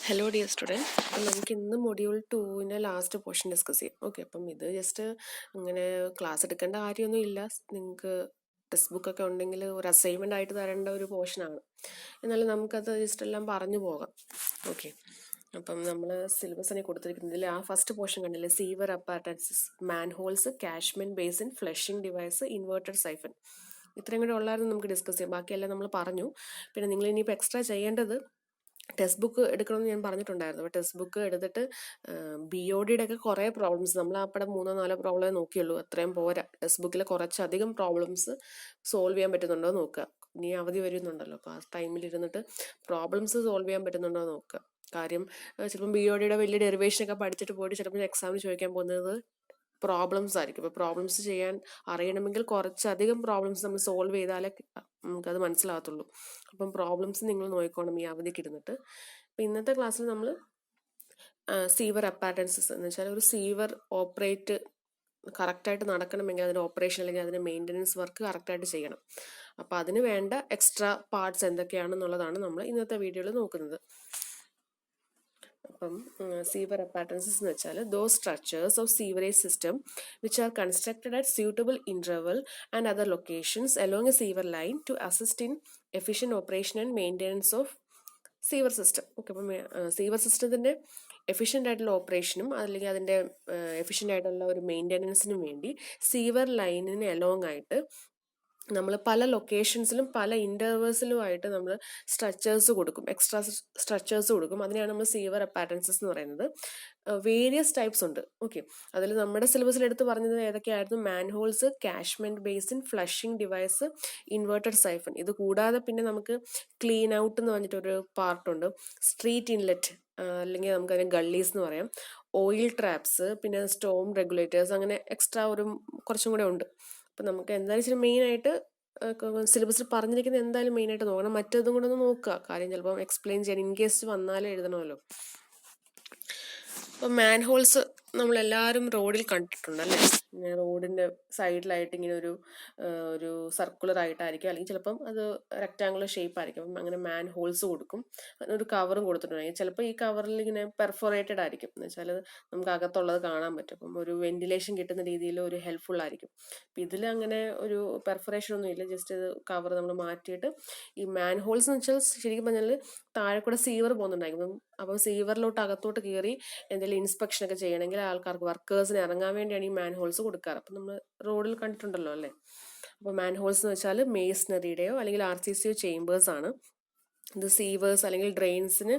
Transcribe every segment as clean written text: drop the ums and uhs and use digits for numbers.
Hello dear student, അപ്പം നമുക്ക് ഇന്ന് മൊഡ്യൂൾ 2 ലാസ്റ്റ് പോർഷൻ ഡിസ്കസ് ചെയ്യാം. ഓക്കെ, അപ്പം ഇത് ജസ്റ്റ് ഇങ്ങനെ ക്ലാസ് എടുക്കേണ്ട കാര്യമൊന്നും ഇല്ല. നിങ്ങൾക്ക് ടെക്സ്റ്റ് ബുക്കൊക്കെ ഉണ്ടെങ്കിൽ ഒരു അസൈൻമെൻ്റ് ആയിട്ട് തരേണ്ട ഒരു പോർഷനാണ്. എന്നാലും നമുക്കത് ജസ്റ്റ് എല്ലാം പറഞ്ഞു പോകാം. ഓക്കെ, അപ്പം നമ്മൾ സിലബസിനെ കൊടുത്തിരിക്കുന്നതിൽ ആ ഫസ്റ്റ് പോർഷൻ കണ്ടില്ലേ, sewer appurtenances, manholes, catchment basin, flushing device, inverted siphon. ഇത്രയും കൂടെ ഉള്ളായിരുന്നു നമുക്ക് ഡിസ്കസ് ചെയ്യാം. ബാക്കിയെല്ലാം നമ്മൾ പറഞ്ഞു. പിന്നെ നിങ്ങൾ ഇനിയിപ്പോൾ എക്സ്ട്രാ ചെയ്യേണ്ടത് ടെക്സ്റ്റ് ബുക്ക് എടുക്കണമെന്ന് ഞാൻ പറഞ്ഞിട്ടുണ്ടായിരുന്നു. അപ്പോൾ ടെക്സ്റ്റ് ബുക്ക് എടുത്തിട്ട് BOD ഒക്കെ കുറേ പ്രോബ്ലംസ്, നമ്മൾ അവിടെ 3-4 പ്രോബ്ലമേ നോക്കിയുള്ളൂ, അത്രയും പോരാ. ടെക്സ്റ്റ് ബുക്കിൽ കുറച്ചധികം പ്രോബ്ലംസ് സോൾവ് ചെയ്യാൻ പറ്റുന്നുണ്ടോ നോക്കുക. ഇനി അവധി വരുന്നുണ്ടല്ലോ, അപ്പോൾ ആ ടൈമിൽ ഇരുന്നിട്ട് പ്രോബ്ലംസ് സോൾവ് ചെയ്യാൻ പറ്റുന്നുണ്ടോ നോക്കുക. കാര്യം ചിലപ്പം BOD വലിയ ഡെറിവേഷനൊക്കെ പഠിച്ചിട്ട് പോയിട്ട് ചിലപ്പോൾ എക്സാമിന് ചോദിക്കാൻ പോകുന്നത് പ്രോബ്ലംസ് ആയിരിക്കും. അപ്പോൾ പ്രോബ്ലംസ് ചെയ്യാൻ അറിയണമെങ്കിൽ കുറച്ചധികം പ്രോബ്ലംസ് നമ്മൾ സോൾവ് ചെയ്താലേ നമുക്കത് മനസ്സിലാകത്തുള്ളൂ. അപ്പം പ്രോബ്ലംസ് നിങ്ങൾ നോക്കിക്കോണം ഈ അവധിക്ക് ഇരുന്നിട്ട്. അപ്പം ഇന്നത്തെ ക്ലാസ്സിൽ നമ്മൾ സീവർ അപ്പാരറ്റൻസസ് എന്ന് വെച്ചാൽ ഒരു സീവർ ഓപ്പറേറ്റ് കറക്റ്റായിട്ട് നടക്കണമെങ്കിൽ അതിൻ്റെ ഓപ്പറേഷൻ അല്ലെങ്കിൽ അതിൻ്റെ മെയിൻ്റനൻസ് വർക്ക് കറക്റ്റായിട്ട് ചെയ്യണം. അപ്പോൾ അതിന് വേണ്ട എക്സ്ട്രാ പാർട്സ് എന്തൊക്കെയാണെന്നുള്ളതാണ് നമ്മൾ ഇന്നത്തെ വീഡിയോയിൽ നോക്കുന്നത്. അപ്പം സീവർ അപ്പാരറ്റൻസസ് എന്ന് വെച്ചാൽ those structures of sewerage system which are constructed at suitable interval and other locations along a sewer line to assist in efficient operation and maintenance of sewer system. Okay, അപ്പം sewer സിസ്റ്റത്തിൻ്റെ efficient ആയിട്ടുള്ള ഓപ്പറേഷനും അല്ലെങ്കിൽ അതിൻ്റെ efficient ആയിട്ടുള്ള ഒരു മെയിൻ്റനൻസിനും വേണ്ടി sewer ലൈനിന് അലോങ് ആയിട്ട് നമ്മൾ പല ലൊക്കേഷൻസിലും പല ഇൻ്റർവേഴ്സിലുമായിട്ട് നമ്മൾ സ്ട്രക്ചേഴ്സ് കൊടുക്കും, എക്സ്ട്രാ സ്ട്രക്ചേഴ്സ് കൊടുക്കും. അതിനെയാണ് നമ്മൾ സീവർ അപ്പാരറ്റൻസസ് എന്ന് പറയുന്നത്. വേരിയസ് ടൈപ്സ് ഉണ്ട്. ഓക്കെ, അതിൽ നമ്മുടെ സിലബസിൽ എടുത്ത് പറഞ്ഞത് ഏതൊക്കെയായിരുന്നു? Manholes, catchment basin, flushing device, inverted siphon. ഇത് കൂടാതെ പിന്നെ നമുക്ക് ക്ലീൻ ഔട്ട് എന്ന് പറഞ്ഞിട്ടൊരു പാർട്ടുണ്ട്, സ്ട്രീറ്റ് ഇൻലെറ്റ് അല്ലെങ്കിൽ നമുക്കതിനെ ഗള്ളീസ് എന്ന് പറയാം, ഓയിൽ ട്രാപ്സ്, പിന്നെ സ്റ്റോം റെഗുലേറ്റേഴ്സ്, അങ്ങനെ എക്സ്ട്രാ ഒരു കുറച്ചും കൂടെ ഉണ്ട്. അപ്പം നമുക്ക് എന്തായാലും ഇച്ചിരി മെയിനായിട്ട് സിലബസിൽ പറഞ്ഞിരിക്കുന്നത് എന്തായാലും മെയിനായിട്ട് നോക്കണം. മറ്റതും കൂടെ ഒന്ന് നോക്കുക, കാര്യം ചിലപ്പം എക്സ്പ്ലെയിൻ ചെയ്യാൻ ഇൻ കേസ് വന്നാലേ എഴുതണമല്ലോ. അപ്പം മാൻഹോൾസ് നമ്മളെല്ലാവരും റോഡിൽ കണ്ടിട്ടുണ്ടല്ലേ. റോഡിൻ്റെ സൈഡിലായിട്ട് ഇങ്ങനെ ഒരു സർക്കുലർ ആയിട്ടായിരിക്കും, അല്ലെങ്കിൽ ചിലപ്പം അത് റെക്റ്റാങ്കുലർ ഷേപ്പ് ആയിരിക്കും. അപ്പം അങ്ങനെ മാൻ ഹോൾസ് കൊടുക്കും, അതിനൊരു കവറും കൊടുത്തിട്ടുണ്ടെങ്കിൽ ചിലപ്പോൾ ഈ കവറിൽ ഇങ്ങനെ പെർഫോറേറ്റഡ് ആയിരിക്കും, എന്ന് വെച്ചാൽ നമുക്ക് അകത്തുള്ളത് കാണാൻ പറ്റും. അപ്പം ഒരു വെന്റിലേഷൻ കിട്ടുന്ന രീതിയിൽ ഒരു ഹെൽപ്ഫുൾ ആയിരിക്കും. അപ്പം ഇതിൽ അങ്ങനെ ഒരു പെർഫറേഷൻ ഒന്നും ഇല്ല, ജസ്റ്റ് ഇത് കവർ നമ്മൾ മാറ്റിയിട്ട് ഈ മാൻ ഹോൾസ് എന്ന് വെച്ചാൽ ശരിക്കും പറഞ്ഞാൽ താഴെ കൂടെ സീവർ പോകുന്നുണ്ടായിരിക്കും. അപ്പം സീവറിലോട്ട് അകത്തോട്ട് കയറി എന്തെങ്കിലും ഇൻസ്പെക്ഷൻ ഒക്കെ ചെയ്യണമെങ്കിൽ ആൾക്കാർക്ക് വർക്കേഴ്സിന് ഇറങ്ങാൻ വേണ്ടിയാണ് ഈ മാൻ ഹോൾസ് കൊടുക്കാറ്. അപ്പം നമ്മൾ റോഡിൽ കണ്ടിട്ടുണ്ടല്ലോ അല്ലേ. അപ്പോൾ മാൻ ഹോൾസ് എന്ന് വെച്ചാൽ മേസണറിയുടെയോ അല്ലെങ്കിൽ RCCO ചേമ്പേഴ്സ് ആണ്. ഇത് സീവേഴ്സ് അല്ലെങ്കിൽ ഡ്രെയിൻസിന്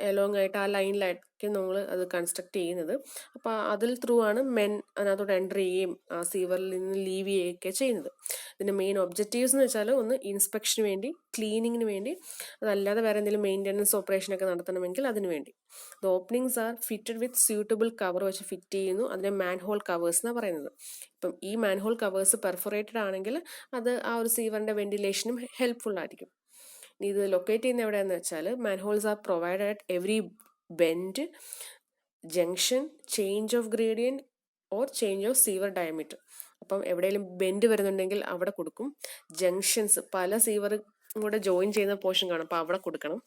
എലോങ് ആയിട്ട് ആ ലൈനിലായിരിക്കും നമ്മൾ അത് കൺസ്ട്രക്ട് ചെയ്യുന്നത്. അപ്പോൾ അതിൽ ത്രൂ ആണ് മെൻ അതിനകത്തോട്ട് എൻ്റർ ചെയ്യുകയും ആ സീവറിൽ നിന്ന് ലീവ് ചെയ്യുകയൊക്കെ ചെയ്യുന്നത്. ഇതിൻ്റെ മെയിൻ ഒബ്ജക്റ്റീവ്സ് എന്ന് വെച്ചാൽ ഒന്ന് ഇൻസ്പെക്ഷന് വേണ്ടി, ക്ലീനിങ്ങിന് വേണ്ടി, അതല്ലാതെ വേറെ എന്തെങ്കിലും മെയിൻ്റനൻസ് ഓപ്പറേഷനൊക്കെ നടത്തണമെങ്കിൽ അതിന് വേണ്ടി. The openings are fitted with suitable cover വെച്ച് ഫിറ്റ് ചെയ്യുന്നു. അതിനെ മാൻഹോൾ കവേഴ്സ് എന്നാണ് പറയുന്നത്. ഇപ്പം ഈ മാൻഹോൾ കവേഴ്സ് പെർഫോറേറ്റഡ് ആണെങ്കിൽ അത് ആ ഒരു സീവറിൻ്റെ വെന്റിലേഷനും ഹെൽപ്ഫുൾ ആയിരിക്കും. ഇത് ലൊക്കേറ്റ് ചെയ്യുന്ന എവിടെയാണെന്ന് വെച്ചാൽ manholes are provided at every bend, junction, change of gradient or change of sewer diameter. അപ്പം എവിടെയെങ്കിലും ബെൻഡ് വരുന്നുണ്ടെങ്കിൽ അവിടെ കൊടുക്കും. ജംഗ്ഷൻസ്, പല സീവർ കൂടെ ജോയിൻ ചെയ്യുന്ന പോർഷൻ കാണും, അപ്പോൾ അവിടെ കൊടുക്കണം.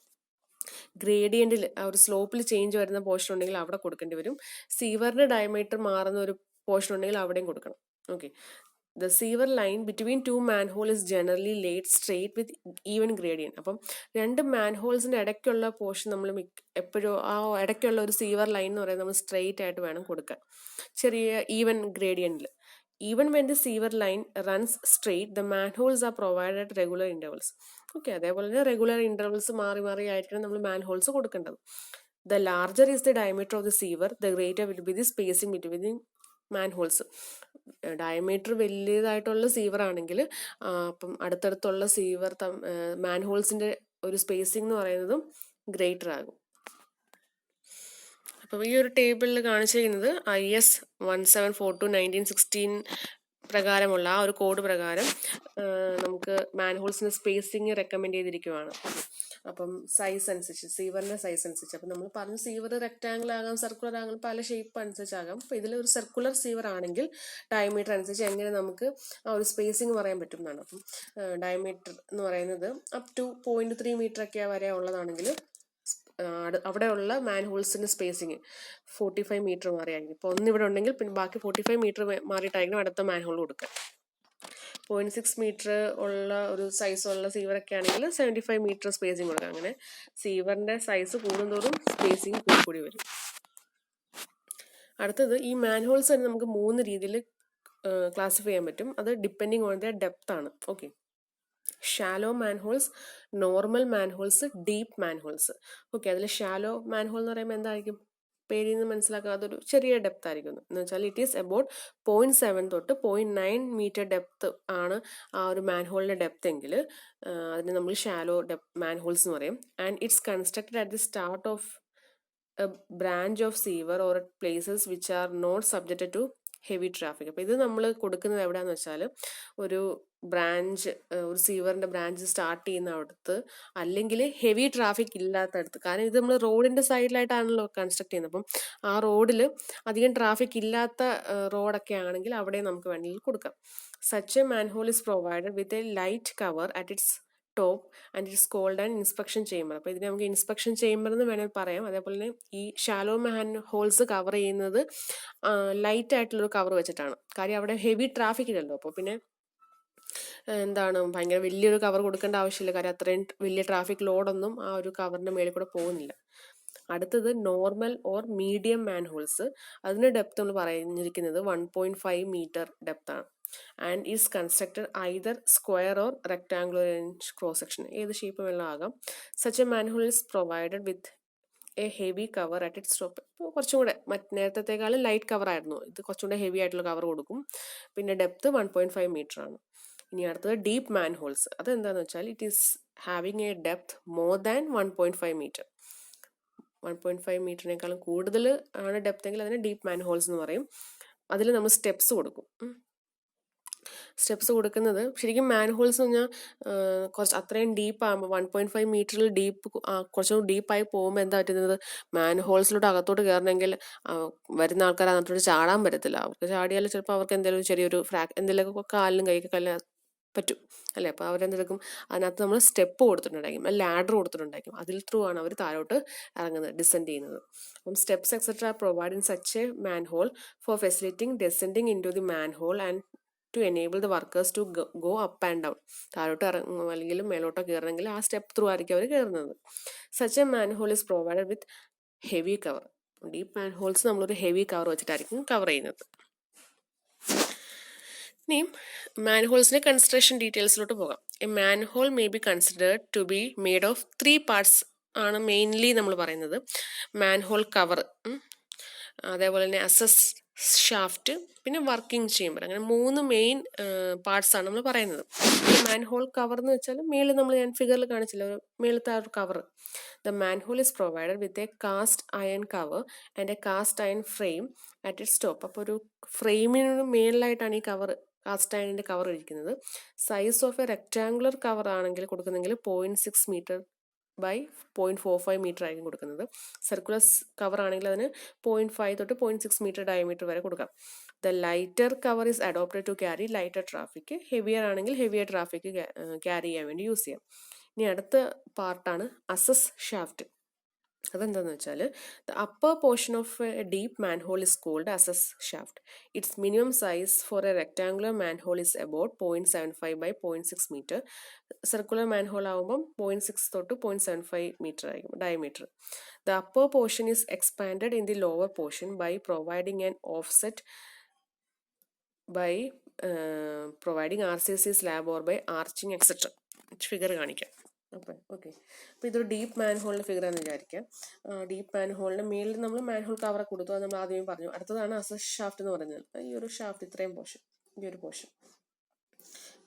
ഗ്രേഡിയൻറ്റിൽ ആ ഒരു സ്ലോപ്പിൽ ചേഞ്ച് വരുന്ന പോർഷൻ ഉണ്ടെങ്കിൽ അവിടെ കൊടുക്കേണ്ടി വരും. സീവറിൻ്റെ ഡയമീറ്റർ മാറുന്ന ഒരു പോർഷൻ ഉണ്ടെങ്കിൽ അവിടെയും കൊടുക്കണം. Okay, the sewer line between two manhole is generally laid straight with even gradient. അപ്പം രണ്ട് മാൻഹോൾസിൻ്റെ ഇടയ്ക്കുള്ള പോർഷൻ നമ്മൾ എപ്പോഴും ആ ഇടയ്ക്കുള്ള ഒരു സീവർ ലൈൻ എന്ന് പറയുന്നത് നമ്മൾ സ്ട്രെയിറ്റ് ആയിട്ട് വേണം കൊടുക്കാൻ, ചെറിയ ഈവൻ ഗ്രേഡിയൻറ്റിൽ. Even when the sewer line runs straight the manholes are provided at regular intervals. Okay, അതേപോലെ തന്നെ റെഗുലർ ഇൻ്റർവൽസ് മാറി മാറി ആയിരിക്കണം നമ്മൾ മാൻഹോൾസ് കൊടുക്കേണ്ടത്. The larger is the diameter of the sewer, the greater will be the spacing between manholes. Diameter വലിയതായിട്ടുള്ള sewer ആണെങ്കിൽ അപ്പം അടുത്തടുത്തുള്ള സീവർ മാൻഹോൾസിൻ്റെ ഒരു സ്പേസിംഗ് എന്ന് പറയുന്നതും ഗ്രേറ്റർ ആകും. അപ്പം ഈ ഒരു ടേബിളിൽ കാണിച്ചിരിക്കുന്നത് IS 1742/1916 പ്രകാരമുള്ള ആ ഒരു കോഡ് പ്രകാരം നമുക്ക് മാൻഹോൾസിൻ്റെ സ്പേസിങ് റെക്കമെൻഡ് ചെയ്തിരിക്കുവാണ്. അപ്പം സൈസ് അനുസരിച്ച്, സീവറിൻ്റെ സൈസ് അനുസരിച്ച്. അപ്പം നമ്മൾ പറഞ്ഞു സീവർ റെക്റ്റാങ്കിൾ ആകാം, സർക്കുലർ ആകാം, പല ഷേപ്പ് അനുസരിച്ചാകാം. അപ്പോൾ ഇതിൽ ഒരു സർക്കുലർ സീവർ ആണെങ്കിൽ ഡയമീറ്റർ അനുസരിച്ച് എങ്ങനെ നമുക്ക് ആ ഒരു സ്പേസിങ് പറയാൻ പറ്റും എന്നാണ്. അപ്പം ഡയമീറ്റർ എന്ന് പറയുന്നത് അപ് ടു 0.3 മീറ്റർ ഒക്കെ വരെ ഉള്ളതാണെങ്കിൽ അവിടെയുള്ള മാൻ ഹോൾസിൻ്റെ സ്പേസിങ് 45 മീറ്റർ മാറിയായിരിക്കും. ഇപ്പോൾ ഒന്നിവിടെ ഉണ്ടെങ്കിൽ പിന്നെ ബാക്കി 45 മീറ്റർ മാറിയിട്ടായിരിക്കും അടുത്ത മാൻ ഹോൾ കൊടുക്കുക. 0.6 മീറ്റർ ഉള്ള ഒരു സൈസുള്ള സീവറൊക്കെ ആണെങ്കിൽ 75 മീറ്റർ സ്പേസിങ് കൊടുക്കുക. അങ്ങനെ സീവറിൻ്റെ സൈസ് കൂടുന്തോറും സ്പേസിങ് കൂടി വരും. അടുത്തത് ഈ മാൻഹോൾസ് തന്നെ നമുക്ക് 3 രീതിയിൽ ക്ലാസിഫൈ ചെയ്യാൻ പറ്റും. അത് ഡിപ്പെൻഡിങ് ഓൺ ദ ഡെപ്ത് ആണ്. Okay, shallow manholes, normal manholes, deep manholes. Okay, അതിൽ ഷാലോ മാൻഹോൾ എന്ന് പറയുമ്പോൾ എന്തായിരിക്കും? പേരിൽ നിന്ന് മനസ്സിലാക്കുക, അതൊരു ചെറിയ ഡെപ്ത് ആയിരിക്കും എന്ന് വെച്ചാൽ ഇറ്റ് ഈസ് അബൌട്ട് 0.7 തൊട്ട് 0.9 മീറ്റർ ഡെപ്ത് ആണ് ആ ഒരു മാൻഹോളിൻ്റെ ഡെപ്ത് എങ്കിൽ അതിന് നമ്മൾ ഷാലോ മാൻഹോൾസ് എന്ന് പറയും. And it's constructed at the start of A branch of sewer or at places which are not subjected to heavy traffic. അപ്പോൾ ഇത് നമ്മൾ കൊടുക്കുന്നത് എവിടെയാണെന്ന് വെച്ചാൽ ഒരു ബ്രാഞ്ച്, ഒരു സീവറിൻ്റെ ബ്രാഞ്ച് സ്റ്റാർട്ട് ചെയ്യുന്ന അടുത്ത്, അല്ലെങ്കിൽ ഹെവി ട്രാഫിക് ഇല്ലാത്തടത്ത്. കാരണം ഇത് നമ്മൾ റോഡിൻ്റെ സൈഡിലായിട്ടാണല്ലോ കൺസ്ട്രക്ട് ചെയ്യുന്നത്. അപ്പം ആ റോഡിൽ അധികം ട്രാഫിക് ഇല്ലാത്ത റോഡൊക്കെ ആണെങ്കിൽ അവിടെ നമുക്ക് വേണമെങ്കിൽ കൊടുക്കാം. Such a manhole is provided with a light cover at its top and it's called and inspection chamber. അപ്പോൾ ഇതിനെ നമുക്ക് ഇൻസ്പെക്ഷൻ ചേംബർ എന്ന് വേണമെങ്കിൽ പറയാം. അതേപോലെ തന്നെ ഈ ഷാലോ മാൻ ഹോൾസ് കവർ ചെയ്യുന്നത് ലൈറ്റ് ആയിട്ടുള്ളൊരു കവർ വെച്ചിട്ടാണ്. കാര്യം അവിടെ ഹെവി ട്രാഫിക് ഇല്ലല്ലോ. അപ്പോൾ പിന്നെ എന്താണ് ഭയങ്കര വലിയൊരു കവർ കൊടുക്കേണ്ട ആവശ്യമില്ല. കാര്യം അത്രയും വലിയ ട്രാഫിക് ലോഡൊന്നും ആ ഒരു കവറിൻ്റെ മേളിൽ കൂടെ പോകുന്നില്ല. അടുത്തത് normal or medium manholes. അതിൻ്റെ ഡെപ്ത് നമ്മൾ പറഞ്ഞിരിക്കുന്നത് 1.5 മീറ്റർ ഡെപ്ത് ആണ്. And is constructed either square or rectangular in cross section. ഏത് ഷേപ്പ് വേണമെങ്കിലും ആകാം. Such a manhole is provided with a heavy cover at its top. ഇപ്പോൾ കുറച്ചും കൂടെ നേരത്തേക്കാളും ലൈറ്റ് കവർ ആയിരുന്നു, ഇത് കുറച്ചും കൂടെ ഹെവി ആയിട്ടുള്ള കവർ കൊടുക്കും. പിന്നെ ഡെപ്ത് 1.5 മീറ്റർ ആണ്. ഇനി അടുത്തത് ഡീപ്പ് മാൻ ഹോൾസ്. അതെന്താണെന്ന് വെച്ചാൽ it is having a depth more than 1.5 metre. 1.5 മീറ്ററിനേക്കാളും കൂടുതൽ ആണ് ഡെപ്ത് എങ്കിൽ അതിന് ഡീപ്പ് മാൻ ഹോൾസ് എന്ന് പറയും. അതിൽ നമ്മൾ സ്റ്റെപ്സ് കൊടുക്കും. സ്റ്റെപ്സ് കൊടുക്കുന്നത് ശരിക്കും മാൻ ഹോൾസ് എന്ന് പറഞ്ഞാൽ കുറച്ച് അത്രയും ഡീപ്പാകുമ്പോൾ 1.5 മീറ്ററിൽ ഡീപ്പ് കുറച്ചും ഡീപ്പായി പോകുമ്പോൾ എന്താ പറ്റുന്നത്, മാൻ ഹോൾസിലോട്ട് അകത്തോട്ട് കയറണമെങ്കിൽ വരുന്ന ആൾക്കാർ അകത്തോട്ട് ചാടാൻ പറ്റത്തില്ല. അവർക്ക് ചാടിയാൽ ചിലപ്പോൾ അവർക്ക് എന്തെങ്കിലും ചെറിയൊരു എന്തെങ്കിലുമൊക്കെ കാലിലും കൈക്ക് കല്ല് പറ്റും അല്ലേ. അപ്പോൾ അവരെന്തെടുക്കും, അതിനകത്ത് നമ്മൾ സ്റ്റെപ്പ് കൊടുത്തിട്ടുണ്ടായിരിക്കും, ലാഡർ കൊടുത്തിട്ടുണ്ടായിരിക്കും. അതിൽ ത്രൂ ആണ് അവർ താഴോട്ട് ഇറങ്ങുന്നത്, ഡിസെൻഡ് ചെയ്യുന്നത്. അപ്പം steps etcetera provide in such a manhole for facilitating descending into the manhole and to enable the workers to go up and down. താഴോട്ട് ഇറങ്ങും അല്ലെങ്കിൽ മേലോട്ടോ കയറണമെങ്കിൽ ആ സ്റ്റെപ്പ് ത്രൂ ആയിരിക്കും അവർ കയറുന്നത്. Such a manhole is provided with heavy cover. Deep manholes നമ്മളൊരു heavy cover വെച്ചിട്ടായിരിക്കും cover ചെയ്യുന്നത്. ഇനി മാൻഹോൾസിൻ്റെ കൺസ്ട്രക്ഷൻ ഡീറ്റെയിൽസിലോട്ട് പോകാം. A manhole may be considered to be made of 3 parts ആണ് മെയിൻലി നമ്മൾ പറയുന്നത്. മാൻഹോൾ കവർ, അതേപോലെ തന്നെ അസസ് ഷാഫ്റ്റ്, പിന്നെ വർക്കിംഗ് ചേംബർ. അങ്ങനെ 3 മെയിൻ പാർട്സ് ആണ് നമ്മൾ പറയുന്നത്. മാൻഹോൾ കവർ എന്ന് വെച്ചാൽ മേളിൽ ഞാൻ ഫിഗറിൽ കാണിച്ചില്ല, മേളത്തെ ആ ഒരു കവർ. The manhole is provided with a cast iron cover and a cast iron frame at its top. അപ്പോൾ ഒരു ഫ്രെയിമിന് മേളിലായിട്ടാണ് ഈ കവർ, കാസ്റ്റ് അയണിൻ്റെ കവർ ഇരിക്കുന്നത്. Size of a rectangular cover ആണെങ്കിൽ കൊടുക്കുന്നെങ്കിൽ 0.6 മീറ്റർ ബൈ 0.45 മീറ്റർ ആയിരിക്കും കൊടുക്കുന്നത്. സർക്കുലർ കവർ ആണെങ്കിൽ അതിന് 0.5 തൊട്ട് 0.6 മീറ്റർ ഡയമീറ്റർ വരെ കൊടുക്കാം. The lighter cover is adopted to carry lighter traffic. Heavier ആണെങ്കിൽ ഹെവിയർ ട്രാഫിക് ക്യാരി ചെയ്യാൻ വേണ്ടി യൂസ് ചെയ്യാം. ഇനി അടുത്ത പാർട്ടാണ് അസസ് ഷാഫ്റ്റ്. അതെന്താണെന്ന് വെച്ചാൽ the upper portion of a deep manhole is called access shaft. Its minimum size for a rectangular manhole is about 0.75 by 0.6 metre. Circular manhole ആകുമ്പം 0.6 തൊട്ട് 0.75 മീറ്റർ ആയിരിക്കും diameter. The upper portion is expanded in the lower portion by providing an offset by providing RCC slab or by arching etcetera. Figure കാണിക്കാം. Okay അപ്പോൾ ഇതൊരു deep മാൻഹോളിൻ്റെ figure എന്ന് വിചാരിക്കാം. Deep മാൻഹോളിൻ്റെ മേളിൽ നമ്മൾ മാൻഹോൾ കവറൊക്കെ കൊടുത്തു, അത് നമ്മൾ ആദ്യമേ പറഞ്ഞു. അടുത്തതാണ് അസസ് ഷാഫ്റ്റ് എന്ന് പറയുന്നത്. ഈ ഒരു ഷാഫ്റ്റ് ഇത്രയും പോർഷൻ, ഈ ഒരു പോർഷൻ.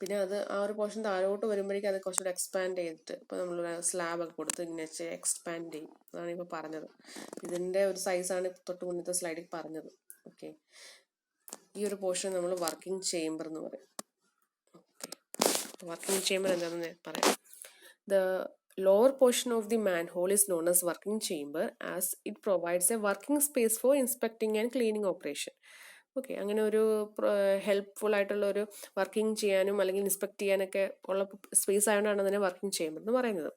പിന്നെ അത് ആ ഒരു പോർഷൻ താഴോട്ട് വരുമ്പോഴേക്കും അത് കുറച്ചുകൂടെ എക്സ്പാൻഡ് ചെയ്തിട്ട് ഇപ്പോൾ നമ്മൾ സ്ലാബൊക്കെ കൊടുത്ത് ഇങ്ങനെ എക്സ്പാൻഡ് ചെയ്യും. അതാണ് ഇപ്പോൾ പറഞ്ഞത്. ഇതിൻ്റെ ഒരു സൈസാണ് തൊട്ട് മുന്നത്തെ സ്ലൈഡിൽ പറഞ്ഞത്. ഓക്കെ, ഈ ഒരു പോർഷൻ നമ്മൾ വർക്കിംഗ് ചേംബർ എന്ന് പറയും. ഓക്കെ, വർക്കിംഗ് ചേംബർ എന്താണെന്ന് പറയാം. The lower portion of the manhole is known as working chamber as it provides a working space for inspecting and cleaning operation. Okay, അങ്ങനെ ഒരു ഹെൽപ്ഫുൾ ആയിട്ടുള്ള ഒരു വർക്കിംഗ് ചെയ്യാനും അല്ലെങ്കിൽ ഇൻസ്പെക്ട് ചെയ്യാനൊക്കെ ഉള്ള സ്പേസ് ആയതുകൊണ്ടാണ് അതിനെ വർക്കിംഗ് ചേംബർ എന്ന് പറയുന്നത്.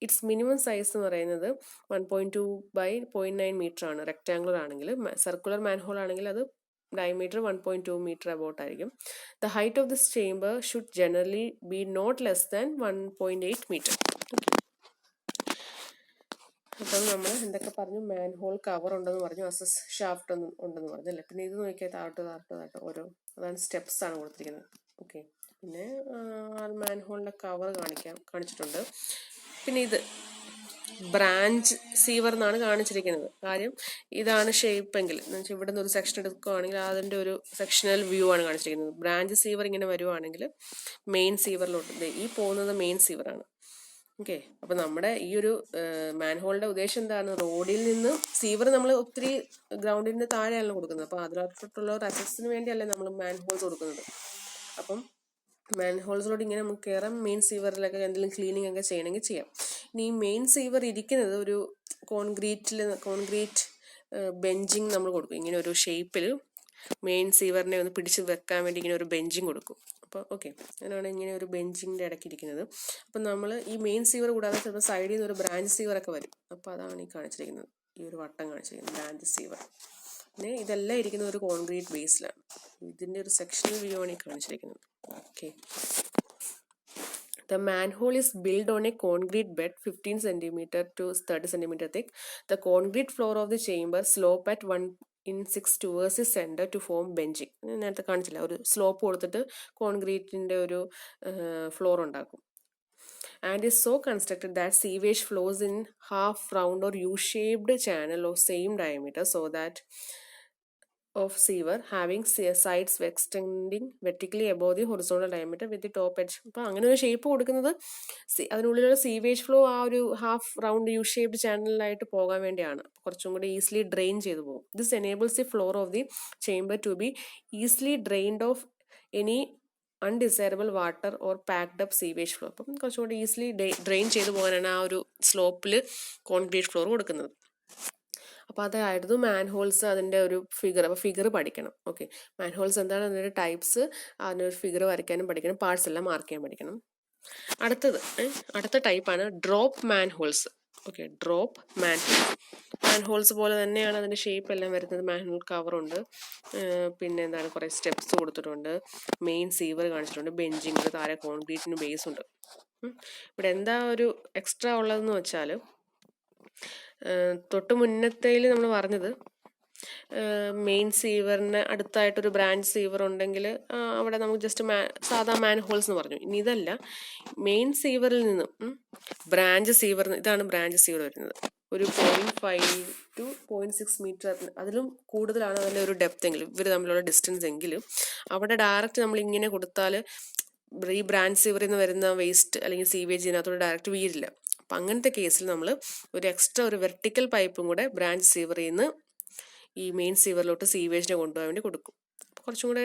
ഇറ്റ്സ് മിനിമം സൈസ് എന്ന് പറയുന്നത് 1.2 by 0.9 മീറ്റർ ആണ് റെക്ടാങ്കുലർ ആണെങ്കിൽ. സർക്കുലർ മാൻഹോൾ ആണെങ്കിൽ അത് diameter 1.2 meter about ആയിരിക്കും. The height of this chamber should generally be not less than 1.8 meter. അപ്പം നമ്മൾ എന്തൊക്കെ പറഞ്ഞു? മാൻഹോൾ കവർ ഉണ്ടെന്ന് പറഞ്ഞു, അസസ് ഷാഫ്റ്റ് ഉണ്ടെന്ന് പറഞ്ഞു അല്ലേ. പിന്നെ ഇത് നോക്കിയാൽ താഴോട്ട് ഓരോ, അതാണ് സ്റ്റെപ്സ് ആണ് കൊടുത്തിരിക്കുന്നത്. ഓക്കെ, പിന്നെ മാൻഹോളിൻ്റെ കവർ കാണിച്ചിട്ടുണ്ട്. പിന്നെ ഇത് ബ്രാഞ്ച് സീവർ എന്നാണ് കാണിച്ചിരിക്കുന്നത്. കാര്യം ഇതാണ് ഷേപ്പ് എങ്കിൽ എന്ന് വെച്ചാൽ ഇവിടെ നിന്ന് ഒരു സെക്ഷൻ എടുക്കുകയാണെങ്കിൽ അതിൻ്റെ ഒരു സെക്ഷണൽ വ്യൂ ആണ് കാണിച്ചിരിക്കുന്നത്. ബ്രാഞ്ച് സീവർ ഇങ്ങനെ വരുവാണെങ്കിൽ മെയിൻ സീവറിലോട്ട് ഈ പോകുന്നത് മെയിൻ സീവറാണ്. ഓക്കെ, അപ്പം നമ്മുടെ ഈ ഒരു മാൻഹോളിൻ്റെ ഉദ്ദേശം എന്താണ്? റോഡിൽ നിന്ന് സീവർ നമ്മൾ ഒത്തിരി ഗ്രൗണ്ടിന് താഴെയാണ് കൊടുക്കുന്നത്. അപ്പോൾ അതിലോട്ടുള്ള ഒരു അക്സസിന് വേണ്ടിയല്ലേ നമ്മൾ മാൻഹോൾസ് കൊടുക്കുന്നത്. അപ്പം മാൻഹോൾസിലോട്ട് ഇങ്ങനെ നമുക്ക് കയറാം. മെയിൻ സീവറിലൊക്കെ എന്തെങ്കിലും ക്ലീനിങ് ഒക്കെ ചെയ്യണമെങ്കിൽ ചെയ്യാം. ഇനി ഈ മെയിൻ സീവർ ഇരിക്കുന്നത് ഒരു കോൺക്രീറ്റ് ബെഞ്ചിങ് നമ്മൾ കൊടുക്കും. ഇങ്ങനെ ഒരു ഷേപ്പിൽ മെയിൻ സീവറിനെ ഒന്ന് പിടിച്ച് വെക്കാൻ വേണ്ടി ഇങ്ങനെ ഒരു ബെഞ്ചിങ് കൊടുക്കും. അപ്പോൾ ഓക്കെ, അങ്ങനെയാണ് ഇങ്ങനെ ഒരു ബെഞ്ചിൻ്റെ ഇടയ്ക്ക് ഇരിക്കുന്നത്. അപ്പം നമ്മൾ ഈ മെയിൻ സീവർ കൂടാതെ ചിലപ്പോൾ സൈഡിൽ നിന്ന് ഒരു ബ്രാഞ്ച് സീവറൊക്കെ വരും. അപ്പോൾ അതാണ് ഈ കാണിച്ചിരിക്കുന്നത്, ഈ ഒരു വട്ടം കാണിച്ചിരിക്കുന്നത് ബ്രാഞ്ച് സീവർ. പിന്നെ ഇതെല്ലാം ഇരിക്കുന്നത് ഒരു കോൺക്രീറ്റ് ബേസിലാണ്. ഇതിൻ്റെ ഒരു സെക്ഷണൽ വ്യൂ ആണ് ഈ കാണിച്ചിരിക്കുന്നത്. Okay, the manhole is built on a concrete bed 15 cm to 30 cm thick. The concrete floor of the chamber slope at 1/6 towards the center to form benching. നേരത്തെ കാണിച്ചില്ല, ഒരു സ്ലോപ്പ് കൊടുത്തിട്ട് കോൺക്രീറ്റിൻ്റെ ഒരു ഫ്ലോർ ഉണ്ടാക്കും. And is so constructed that sewage flows in half round or U-shaped channel of same diameter, so that of sewer having sides extending vertically above the horizontal diameter with the top edge. അപ്പോൾ അങ്ങനെ ഒരു shape കൊടുക്കുന്നത് അതിനുള്ളിലുള്ള sewage flow ആ ഒരു half round U shaped ചാനലിലായിട്ട് പോകാൻ വേണ്ടിയാണ്. കുറച്ചും കൂടി ഈസിലി ഡ്രെയിൻ ചെയ്തു പോകും. This enables the floor of the chamber to be easily drained of any undesirable water or packed up sewage flow. അപ്പം കുറച്ചും കൂടി ഈസിലി ഡ്രെയിൻ ചെയ്തു പോകാനാണ് ആ ഒരു സ്ലോപ്പിൽ കോൺക്രീറ്റ് ഫ്ലോർ കൊടുക്കുന്നത്. അപ്പോൾ അതായിരുന്നു മാൻഹോൾസ്, അതിൻ്റെ ഒരു ഫിഗർ. അപ്പോൾ ഫിഗർ പഠിക്കണം. ഓക്കെ, മാൻഹോൾസ് എന്താണ്, അതിൻ്റെ ടൈപ്സ്, അതിനൊരു ഫിഗർ വരയ്ക്കാനും പഠിക്കണം, പാർട്സ് എല്ലാം മാർക്ക് ചെയ്യാൻ പഠിക്കണം. അടുത്ത ടൈപ്പാണ് drop manholes. Okay, drop manholes പോലെ തന്നെയാണ് അതിൻ്റെ ഷേപ്പ് എല്ലാം വരുന്നത്. മാൻഹോൾ കവറുണ്ട്, പിന്നെ എന്താണ് കുറേ സ്റ്റെപ്സ് കൊടുത്തിട്ടുണ്ട്, മെയിൻ സീവർ കാണിച്ചിട്ടുണ്ട്, ബെഞ്ചിങ്, താഴെ കോൺക്രീറ്റിന് ബേസ് ഉണ്ട്. ഇവിടെ എന്താ ഒരു എക്സ്ട്രാ ഉള്ളതെന്ന് വെച്ചാൽ തൊട്ട് മുന്നത്തേൽ നമ്മൾ പറഞ്ഞത് മെയിൻ സീവറിന് അടുത്തായിട്ടൊരു ബ്രാഞ്ച് സീവർ ഉണ്ടെങ്കിൽ അവിടെ നമുക്ക് ജസ്റ്റ് സാധാ മാൻഹോൾസ് എന്ന് പറഞ്ഞു. ഇനി ഇതല്ല, മെയിൻ സീവറിൽ നിന്നും ബ്രാഞ്ച് സീവർ, ഇതാണ് ബ്രാഞ്ച് സീവർ വരുന്നത്, ഒരു 0.5 to 0.6 മീറ്റർ, അതിലും കൂടുതലാണ് അതിൻ്റെ ഒരു ഡെപ്ത് എങ്കിലും, ഇവർ തമ്മിലുള്ള ഡിസ്റ്റൻസ് എങ്കിലും അവിടെ ഡയറക്റ്റ് നമ്മൾ ഇങ്ങനെ കൊടുത്താൽ ഈ ബ്രാഞ്ച് സീവറിൽ നിന്ന് വരുന്ന വേസ്റ്റ് അല്ലെങ്കിൽ സീവേജ് ഇതിനകത്തോട് ഡയറക്റ്റ് വീഴില്ല. അപ്പം അങ്ങനത്തെ കേസിൽ നമ്മൾ ഒരു എക്സ്ട്രാ ഒരു വെർട്ടിക്കൽ പൈപ്പും കൂടെ ബ്രാഞ്ച് സീവറിൽ നിന്ന് ഈ മെയിൻ സീവറിലോട്ട് സീവേജിനെ കൊണ്ടുപോകാൻ വേണ്ടി കൊടുക്കും. അപ്പോൾ കുറച്ചും കൂടെ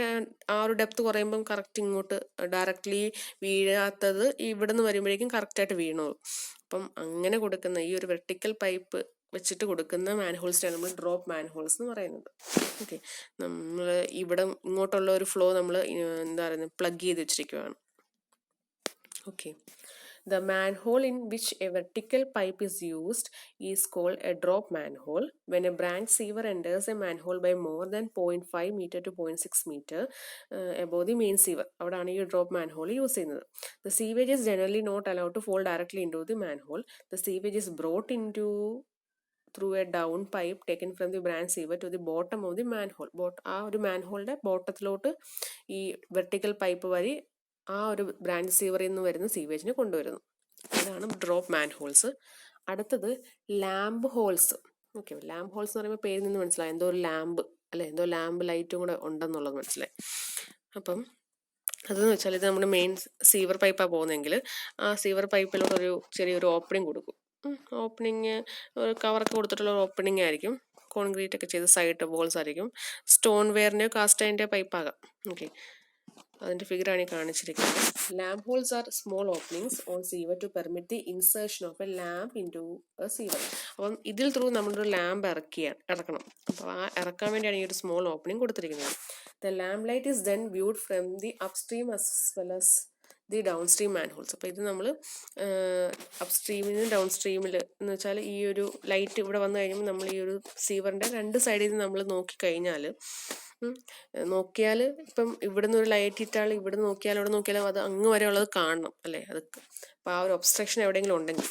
ആ ഒരു ഡെപ്ത് കുറയുമ്പം കറക്റ്റ് ഇങ്ങോട്ട് ഡയറക്റ്റ്ലി വീഴാത്തത് ഇവിടെ നിന്ന് വരുമ്പോഴേക്കും കറക്റ്റായിട്ട് വീണോളും. അപ്പം അങ്ങനെ കൊടുക്കുന്ന ഈ ഒരു വെർട്ടിക്കൽ പൈപ്പ് വെച്ചിട്ട് കൊടുക്കുന്ന മാൻഹോൾസിനാണ് നമ്മൾ ഡ്രോപ്പ് മാൻഹോൾസ് എന്ന് പറയുന്നത്. ഓക്കെ, നമ്മൾ ഇവിടെ ഇങ്ങോട്ടുള്ള ഒരു ഫ്ലോ നമ്മൾ എന്താ പറയുന്നത് പ്ലഗ് ചെയ്ത് വെച്ചിരിക്കുകയാണ്. Okay, the manhole in which a vertical pipe is used is called a drop manhole. When a branch sewer enters a manhole by more than 0.5 meter to 0.6 meter above the main sewer, അവിടെയാണ് ഈ drop manhole use ചെയ്യുന്നത്. The sewage is generally not allowed to fall directly into the manhole. The sewage is brought into through a down pipe taken from the branch sewer to the bottom of the manhole. ആ ഒരു മാൻഹോളിൻ്റെ ബോട്ടത്തിലോട്ട് ഈ vertical pipe വഴി ആ ഒരു branch സീവറിൽ നിന്ന് വരുന്ന സീവേജിനെ കൊണ്ടുവരുന്നു. ഇതാണ് ഡ്രോപ്പ് മാൻഹോൾസ്. അടുത്തത് lamp holes. Okay, lamp holes എന്ന് പറയുമ്പോൾ പേരിൽ നിന്ന് മനസ്സിലായി, എന്തോ ഒരു ലാമ്പ് അല്ലെ, എന്തോ ലാമ്പ് ലൈറ്റും കൂടെ ഉണ്ടെന്നുള്ളത് മനസ്സിലായി. അപ്പം അതെന്ന് വെച്ചാൽ ഇത് നമ്മുടെ മെയിൻ സീവർ പൈപ്പാണ് പോകുന്നതെങ്കിൽ ആ സീവർ പൈപ്പിലോട്ടൊരു ചെറിയൊരു ഓപ്പണിങ് കൊടുക്കും. ഓപ്പണിങ് ഒരു കവറൊക്കെ കൊടുത്തിട്ടുള്ള ഒരു ഓപ്പണിങ് ആയിരിക്കും. കോൺക്രീറ്റ് ഒക്കെ ചെയ്ത് സൈഡ് വോൾസ് ആയിരിക്കും. സ്റ്റോൺ വെയറിൻ്റെയോ കാസ്റ്റ് അയണിൻ്റെയോ പൈപ്പാകാം. ഓക്കെ, അതിൻ്റെ ഫിഗറാണ് ഈ കാണിച്ചിരിക്കുന്നത്. Lamp holes are small openings on sewer to permit the insertion of a lamp into a sewer. അപ്പം ഇതിൽ ത്രൂ നമ്മളൊരു ലാമ്പ് ഇറക്കണം. അപ്പോൾ ആ ഇറക്കാൻ വേണ്ടിയാണ് ഈ ഒരു സ്മോൾ ഓപ്പണിംഗ് കൊടുത്തിരിക്കുന്നത്. The lamp light is then viewed from the upstream as well as the down stream manholes. അപ്പോൾ ഇത് നമ്മൾ അപ്സ്ട്രീമിൽ നിന്ന് ഡൗൺ സ്ട്രീമിൽ എന്ന് വെച്ചാൽ ഈ ഒരു ലൈറ്റ് ഇവിടെ വന്നു കഴിയുമ്പോൾ നമ്മൾ ഈ ഒരു സീവറിൻ്റെ രണ്ട് സൈഡിൽ നിന്ന് നമ്മൾ നോക്കിക്കഴിഞ്ഞാൽ ഇപ്പം ഇവിടെ നിന്ന് ഒരു ലൈറ്റ് ഇട്ടാൽ ഇവിടെ നോക്കിയാലും അവിടെ നോക്കിയാലും അത് അങ്ങ് വരെ ഉള്ളത് കാണണം അല്ലേ. അത് അപ്പോൾ ആ ഒരു ഒബ്സ്ട്രക്ഷൻ എവിടെയെങ്കിലും ഉണ്ടെങ്കിൽ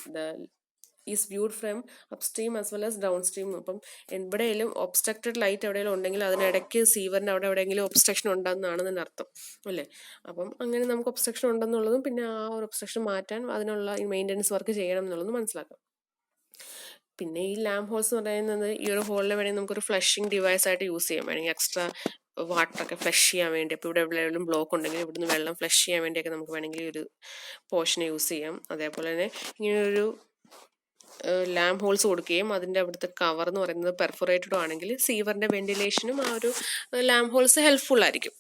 is viewed from upstream as well as down stream. അപ്പം എവിടെയെങ്കിലും ഒബ്സ്ട്രക്റ്റഡ് ലൈറ്റ് എവിടെയെങ്കിലും ഉണ്ടെങ്കിൽ അതിനിടയ്ക്ക് സീവറിൻ്റെ അവിടെ എവിടെയെങ്കിലും ഒബ്സ്ട്രക്ഷൻ ഉണ്ടെന്നാണ് അതിൻ്റെ അർത്ഥം അല്ലേ. അപ്പം അങ്ങനെ നമുക്ക് ഒബ്സ്ട്രക്ഷൻ ഉണ്ടെന്നുള്ളതും പിന്നെ ആ ഒരു ഒബ്സ്ട്രക്ഷൻ മാറ്റാൻ അതിനുള്ള ഈ മെയിൻ്റനൻസ് വർക്ക് ചെയ്യണം എന്നുള്ളതും മനസ്സിലാക്കാം. പിന്നെ ഈ ലാമ്പ് ഹോൾസ് എന്ന് പറയുന്നത് ഈ ഒരു ഹോളിൽ വേണമെങ്കിൽ നമുക്കൊരു ഫ്ലഷിങ് ഡിവൈസ് ആയിട്ട് യൂസ് ചെയ്യാം. വേണമെങ്കിൽ എക്സ്ട്രാ വാട്ടറൊക്കെ ഫ്ലഷ് ചെയ്യാൻ വേണ്ടി. അപ്പോൾ ഇവിടെ എവിടെയെങ്കിലും ബ്ലോക്ക് ഉണ്ടെങ്കിൽ ഇവിടുന്ന് വെള്ളം ഫ്ലഷ് ചെയ്യാൻ വേണ്ടിയൊക്കെ നമുക്ക് വേണമെങ്കിൽ ഒരു പോർഷൻ യൂസ് ചെയ്യാം. അതേപോലെ തന്നെ ഇങ്ങനൊരു ലാമ്പ് ഹോൾസ് കൊടുക്കുകയും അതിൻ്റെ അവിടുത്തെ കവർ എന്ന് പറയുന്നത് പെർഫോറേറ്റഡും ആണെങ്കിൽ സീവറിൻ്റെ വെന്റിലേഷനും ആ ഒരു ലാമ്പ് ഹോൾസ് ഹെൽപ്ഫുൾ ആയിരിക്കും.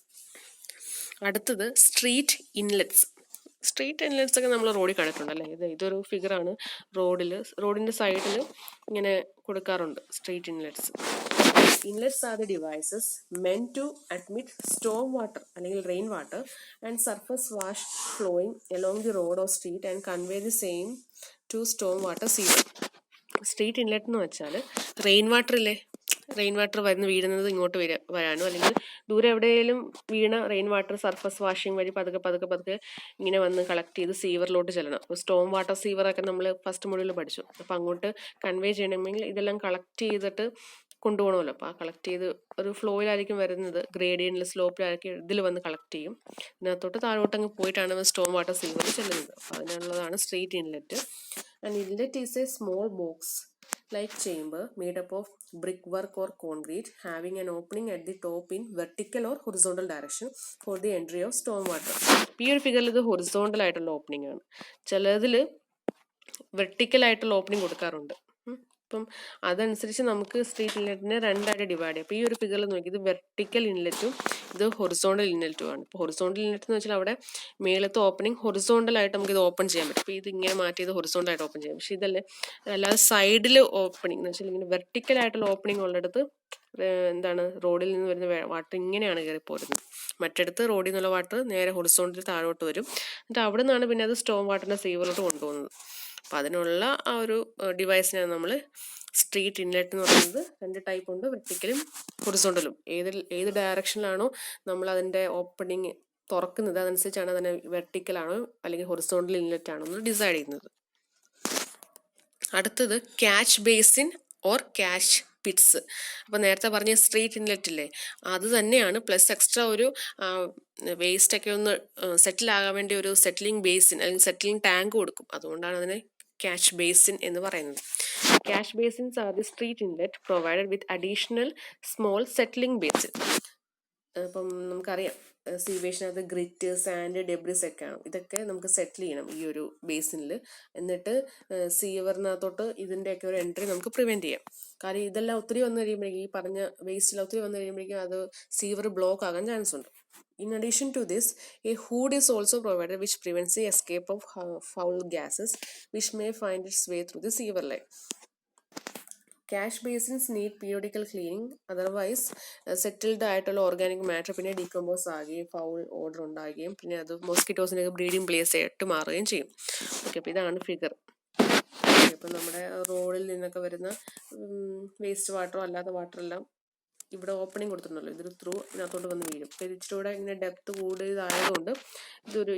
അടുത്തത് സ്ട്രീറ്റ് ഇൻലെറ്റ്സ്. സ്ട്രീറ്റ് ഇൻലെറ്റ്സ് ഒക്കെ നമ്മൾ റോഡിൽ കണ്ടിട്ടുണ്ടല്ലേ. ഇതൊരു ഫിഗറാണ്. റോഡിൻ്റെ സൈഡിൽ ഇങ്ങനെ കൊടുക്കാറുണ്ട് street inlets. Inlets are the devices meant to admit storm water അല്ലെങ്കിൽ rain water and surface wash flowing along the road or street and convey the same to storm water sewer. Street inlet എന്ന് വെച്ചാൽ rain water വീഴുന്നത് ഇങ്ങോട്ട് വരാനോ അല്ലെങ്കിൽ ദൂരെ എവിടെയെങ്കിലും വീണ rain water surface washing വഴി പതുക്കെ ഇങ്ങനെ വന്ന് കളക്ട് ചെയ്ത് സീവറിലോട്ട് ചെല്ലണം. അപ്പോൾ സ്റ്റോം വാട്ടർ സീവറൊക്കെ നമ്മൾ ഫസ്റ്റ് മൊഡ്യൂളിൽ പഠിച്ചു. അപ്പോൾ അങ്ങോട്ട് കൺവേ ചെയ്യണമെങ്കിൽ ഇതെല്ലാം കളക്ട് ചെയ്തിട്ട് കൊണ്ടുപോകണമല്ലോ. അപ്പോൾ ആ കളക്ട് ചെയ്ത് ഒരു ഫ്ലോയിലായിരിക്കും വരുന്നത്, ഗ്രേഡിയൻറ്റിൽ സ്ലോപ്പിലായിരിക്കും ഇതിൽ വന്ന് കളക്ട് ചെയ്യും. ഇതിനകത്തോട്ട് താഴോട്ടങ്ങ് പോയിട്ടാണ് സ്റ്റോം വാട്ടർ സീവറിൽ ചെല്ലുന്നത്. അപ്പോൾ അതിനുള്ളതാണ് street inlet. And inlet is a small box like chamber made up of brickwork or concrete having an opening at the top in vertical or horizontal direction for the entry of storm water. ഈ ഒരു ഫിഗറിൽ ഇത് horizontal ആയിട്ടുള്ള opening ആണ്. ചിലതിൽ vertical ആയിട്ടുള്ള opening കൊടുക്കാറുണ്ട്. അപ്പം അതനുസരിച്ച് നമുക്ക് സ്ട്രീറ്റ് ഇൻലെറ്റിനെ രണ്ടായിട്ട് ഡിവൈഡ് ചെയ്യാം. അപ്പോൾ ഈ ഒരു ഫിഗറിൽ നോക്കി ഇത് വെർട്ടിക്കൽ ഇൻലെറ്റും ഇത് ഹൊറിസോണ്ടൽ ഇൻലെറ്റും ആണ്. ഇപ്പോൾ ഹൊറിസോണ്ടൽ ഇൻലെറ്റ് എന്ന് വെച്ചാൽ അവിടെ മേളത്തെ ഓപ്പണിംഗ് ഹൊറിസോണ്ടലായിട്ട് നമുക്ക് ഇത് ഓപ്പൺ ചെയ്യാൻ പറ്റും. അപ്പോൾ ഇത് ഇങ്ങനെ മാറ്റി ഇത് ഹൊറിസോണ്ടലായിട്ട് ഓപ്പൺ ചെയ്യാം. പക്ഷേ ഇതല്ലേ അല്ലാതെ സൈഡിൽ ഓപ്പണിംഗ് എന്ന് വെച്ചാൽ ഇങ്ങനെ വെർട്ടിക്കൽ ആയിട്ടുള്ള ഓപ്പണിംഗ് ഉള്ളിടത്ത് റോഡിൽ നിന്ന് വരുന്ന വാട്ടർ ഇങ്ങനെയാണ് കയറി പോരുന്നത്. മറ്റിടത്ത് റോഡിൽ നിന്നുള്ള വാട്ടർ നേരെ ഹൊറിസോണ്ടൽ താഴോട്ട് വരും. എന്നിട്ട് അവിടെ നിന്നാണ് പിന്നെ അത് സ്റ്റോം വാട്ടറിൻ്റെ സീവറിലോട്ട് കൊണ്ടുപോകുന്നത്. അപ്പം അതിനുള്ള ആ ഒരു ഡിവൈസിനാണ് നമ്മൾ സ്ട്രീറ്റ് ഇൻലെറ്റ് എന്ന് പറയുന്നത്. രണ്ട് ടൈപ്പ് ഉണ്ട്, വെർട്ടിക്കലും ഹൊറിസോണ്ടലും. ഏത് ഡയറക്ഷനിലാണോ നമ്മൾ അതിൻ്റെ ഓപ്പണിങ് തുറക്കുന്നത് അതനുസരിച്ചാണ് അതിനെ വെർട്ടിക്കലാണോ അല്ലെങ്കിൽ ഹൊറിസോണ്ടൽ ഇൻലെറ്റ് ആണോ എന്ന് ഡിസൈഡ് ചെയ്യുന്നത്. അടുത്തത് catch basin or catch Pitt's. അപ്പോൾ നേരത്തെ പറഞ്ഞ സ്ട്രീറ്റ് ഇൻലെറ്റ് ഇല്ലേ, അത് തന്നെയാണ് പ്ലസ് എക്സ്ട്രാ ഒരു വേസ്റ്റൊക്കെ ഒന്ന് സെറ്റിൽ ആകാൻ വേണ്ടി ഒരു സെറ്റിലിംഗ് ബേസിൻ അല്ലെങ്കിൽ സെറ്റിലിംഗ് ടാങ്ക് കൊടുക്കും. അതുകൊണ്ടാണ് അതിനെ ക്യാച്ച് ബേസിൻ എന്ന് പറയുന്നത്. Catch basins are the street inlet provided with additional small settling basin. അപ്പം നമുക്കറിയാം സീവേഷനകത്ത് ഗ്രിറ്റ്, സാൻഡ്, ഡെബ്രിസ് ഒക്കെയാണ്. ഇതൊക്കെ നമുക്ക് സെറ്റിൽ ചെയ്യണം ഈ ഒരു ബേസിനിൽ. എന്നിട്ട് സീവറിനകത്തോട്ട് ഇതിൻ്റെയൊക്കെ ഒരു എൻട്രി നമുക്ക് പ്രിവെൻറ്റ് ചെയ്യാം. കാര്യം ഇതെല്ലാം ഒത്തിരി വന്നു കഴിയുമ്പോഴേക്കും, ഈ പറഞ്ഞ വേസ്റ്റിൽ ഒത്തിരി വന്നു കഴിയുമ്പോഴേക്കും അത് സീവർ ബ്ലോക്ക് ആകാൻ ചാൻസ് ഉണ്ട്. In addition to this, a hood is also provided which prevents the escape of foul gases which may find its way through the sewer line. Cache basins need periodical cleaning, otherwise settled ആയിട്ടുള്ള organic matter പിന്നെ decompose ആകുകയും foul order ഉണ്ടാകുകയും പിന്നെ അത് മോസ്കിറ്റോസിൻ്റെ breeding place ആയിട്ട് മാറുകയും ചെയ്യും. Okay, അപ്പോൾ ഇതാണ് ഫിഗർ. ഇപ്പം നമ്മുടെ റോഡിൽ നിന്നൊക്കെ വരുന്ന വേസ്റ്റ് വാട്ടറോ അല്ലാത്ത വാട്ടറെല്ലാം ഇവിടെ ഓപ്പണിംഗ് കൊടുത്തിട്ടുണ്ടല്ലോ, ഇതൊരു ത്രൂ ഇതിനകത്തോട്ട് വന്ന് വീഴും. അപ്പോൾ ഇത് ഇച്ചിരി കൂടെ ഇങ്ങനെ ഡെപ്ത് കൂടുതലായതുകൊണ്ട്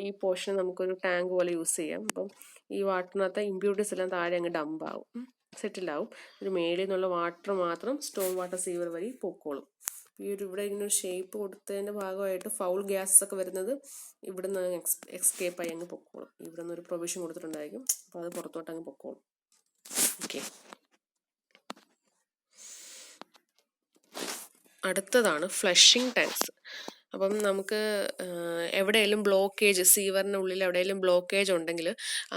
ഈ പോർഷൻ നമുക്കൊരു ടാങ്ക് പോലെ യൂസ് ചെയ്യാം. അപ്പം ഈ വാട്ടറിനകത്ത് ഇമ്പ്യൂരിറ്റീസ് എല്ലാം താഴെ അങ്ങ് ഡംപാവും, സെറ്റിലാവും. ഒരു മേളിൽ നിന്നുള്ള വാട്ടർ മാത്രം സ്റ്റോം വാട്ടർ സീവർ വഴി പൊക്കോളും. ഇവിടെ ഇങ്ങനെ ഒരു ഷേപ്പ് കൊടുത്തതിൻ്റെ ഭാഗമായിട്ട് ഫൗൾ ഗ്യാസസ് ഒക്കെ വരുന്നത് ഇവിടെ നിന്ന് എക്സ്കേപ്പ് ആയി അങ്ങ് പൊക്കോളും. ഇവിടെ നിന്ന് ഒരു പ്രൊവിഷൻ കൊടുത്തിട്ടുണ്ടായിരിക്കും, അപ്പോൾ അത് പുറത്തോട്ട് അങ്ങ് പൊക്കോളും. ഓക്കെ, അടുത്തതാണ് ഫ്ലഷിംഗ് ടാങ്ക്സ്. അപ്പം നമുക്ക് എവിടെയെങ്കിലും ബ്ലോക്കേജ്, സീവറിനുള്ളിൽ എവിടെയെങ്കിലും ബ്ലോക്കേജ് ഉണ്ടെങ്കിൽ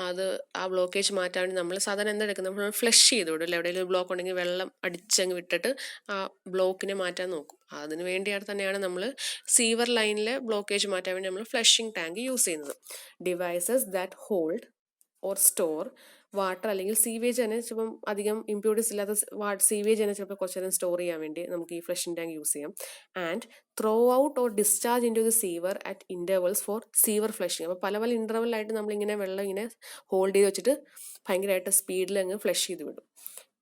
അത് ആ ബ്ലോക്കേജ് മാറ്റാൻ വേണ്ടി നമ്മൾ സാധാരണ എന്തെടുക്കും, നമ്മൾ ഫ്ലഷ് ചെയ്ത് വിടും അല്ലേ. എവിടെയെങ്കിലും ബ്ലോക്ക് ഉണ്ടെങ്കിൽ വെള്ളം അടിച്ചങ്ങ് വിട്ടിട്ട് ആ ബ്ലോക്കിനെ മാറ്റാൻ നോക്കും. അതിന് വേണ്ടിയാണ് തന്നെയാണ് നമ്മൾ സീവർ ലൈനിലെ ബ്ലോക്കേജ് മാറ്റാൻ വേണ്ടി നമ്മൾ ഫ്ലഷിംഗ് ടാങ്ക് യൂസ് ചെയ്യുന്നത്. Devices that hold or store water, അല്ലെങ്കിൽ സീവേജ് തന്നെ ചിലപ്പം അധികം ഇമ്പ്യൂരിറ്റീസ് ഇല്ലാത്ത സീവേജ് തന്നെ ചിലപ്പോൾ കുറച്ച് നേരം സ്റ്റോർ ചെയ്യാൻ വേണ്ടി നമുക്ക് ഈ ഫ്ലഷിംഗ് ടാങ്ക് യൂസ് ചെയ്യാം. And throw out or discharge into the sewer at intervals for sewer flushing. അപ്പോൾ പല പല ഇൻ്റർവലായിട്ട് നമ്മളിങ്ങനെ വെള്ളം ഇങ്ങനെ ഹോൾഡ് ചെയ്ത് വെച്ചിട്ട് ഭയങ്കരമായിട്ട് സ്പീഡിൽ അങ്ങ് ഫ്ലഷ് ചെയ്ത് വിടും.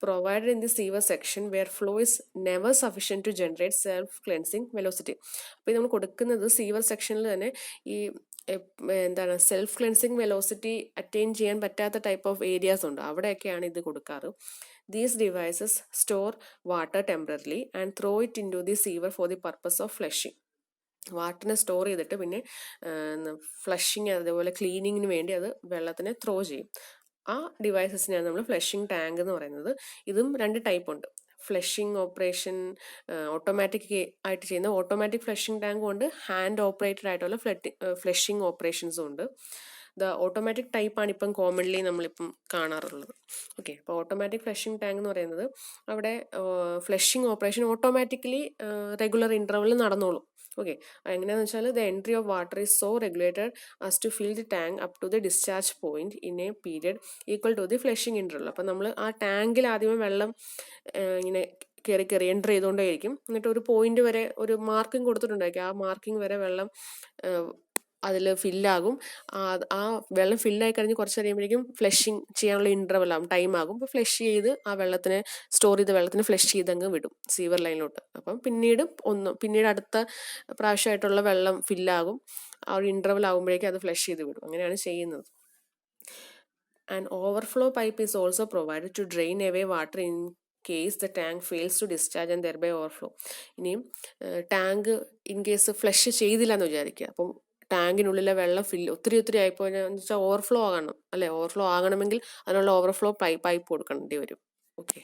Provided in the sewer section where flow is never sufficient to generate self-cleansing velocity. അപ്പോൾ നമ്മൾ കൊടുക്കുന്നത് സീവർ സെക്ഷനിൽ തന്നെ ഈ എന്താണ് സെൽഫ് ക്ലെൻസിങ് വെലോസിറ്റി അറ്റൈൻ ചെയ്യാൻ പറ്റാത്ത ടൈപ്പ് ഓഫ് ഏരിയാസ് ഉണ്ട്, അവിടെയൊക്കെയാണ് ഇത് കൊടുക്കാറ്. These devices store water temporarily and throw it into the sewer for the purpose of flushing. വാട്ടറിനെ സ്റ്റോർ ചെയ്തിട്ട് പിന്നെ ഫ്ലഷിങ് അതേപോലെ ക്ലീനിങ്ങിന് വേണ്ടി അത് വെള്ളത്തിനെ ത്രോ ചെയ്യും. ആ ഡിവൈസസിനെയാണ് നമ്മൾ ഫ്ലഷിംഗ് ടാങ്ക് എന്ന് പറയുന്നത്. ഇതും 2 ടൈപ്പ് ഉണ്ട്. ഫ്ലഷിംഗ് ഓപ്പറേഷൻ ഓട്ടോമാറ്റിക് ആയിട്ട് ചെയ്യുന്ന ഓട്ടോമാറ്റിക് ഫ്ലഷിംഗ് ടാങ്കും ഉണ്ട്, ഹാൻഡ് ഓപ്പറേറ്റഡ് ആയിട്ടുള്ള ഫ്ലഷിംഗ് ഓപ്പറേഷൻസും ഉണ്ട്. ദ ഓട്ടോമാറ്റിക് ടൈപ്പാണ് ഇപ്പം കോമൺലി നമ്മളിപ്പം കാണാറുള്ളത്. ഓക്കെ, അപ്പോൾ ഓട്ടോമാറ്റിക് ഫ്ലഷിംഗ് ടാങ്ക് എന്ന് പറയുന്നത് അവിടെ flushing operation automatically regular interval നടന്നോളും. ഓക്കെ, എങ്ങനെയാണെന്ന് വെച്ചാൽ the entry of water is so regulated as to fill the tank up to the discharge point in a period equal to the flushing interval. അപ്പം നമ്മൾ ആ ടാങ്കിൽ ആദ്യമേ വെള്ളം ഇങ്ങനെ കയറി എൻ്റർ ചെയ്തുകൊണ്ടേയിരിക്കും. എന്നിട്ട് ഒരു പോയിന്റ് വരെ ഒരു മാർക്കിംഗ് കൊടുത്തിട്ടുണ്ടായിരിക്കും, ആ മാർക്കിംഗ് വരെ വെള്ളം അതിൽ ഫില്ലാകും. ആ വെള്ളം ഫില്ലായി കഴിഞ്ഞ് കുറച്ച് കഴിയുമ്പോഴേക്കും ഫ്ലഷിങ് ചെയ്യാനുള്ള ഇൻ്റർവെൽ ആകും, ടൈം ആകും. അപ്പോൾ ഫ്ലഷ് ചെയ്ത് ആ വെള്ളത്തിനെ സ്റ്റോർ ചെയ്ത വെള്ളത്തിന് ഫ്ലഷ് ചെയ്തങ്ങ് വിടും സീവർ ലൈനിലോട്ട്. അപ്പം പിന്നീട് അടുത്ത പ്രാവശ്യമായിട്ടുള്ള വെള്ളം ഫില്ലാകും, ആ ഒരു ഇൻ്റർവെൽ ആകുമ്പോഴേക്കും അത് ഫ്ലഷ് ചെയ്ത് വിടും. അങ്ങനെയാണ് ചെയ്യുന്നത്. An overflow pipe is also provided to drain away water in case the tank fails to discharge and thereby overflow. ഇനിയും ടാങ്ക് ഇൻ കേസ് ഫ്ലഷ് ചെയ്തില്ല എന്ന് വിചാരിക്കുക, അപ്പം ടാങ്കിനുള്ളിലെ വെള്ളം ഒത്തിരി ആയിപ്പോയെന്ന് വെച്ചാൽ ഓവർഫ്ലോ ആകണം അല്ലേ. ഓവർഫ്ലോ ആകണമെങ്കിൽ അതിനുള്ള ഓവർഫ്ലോ പൈപ്പ് കൊടുക്കേണ്ടി വരും. ഓക്കെ,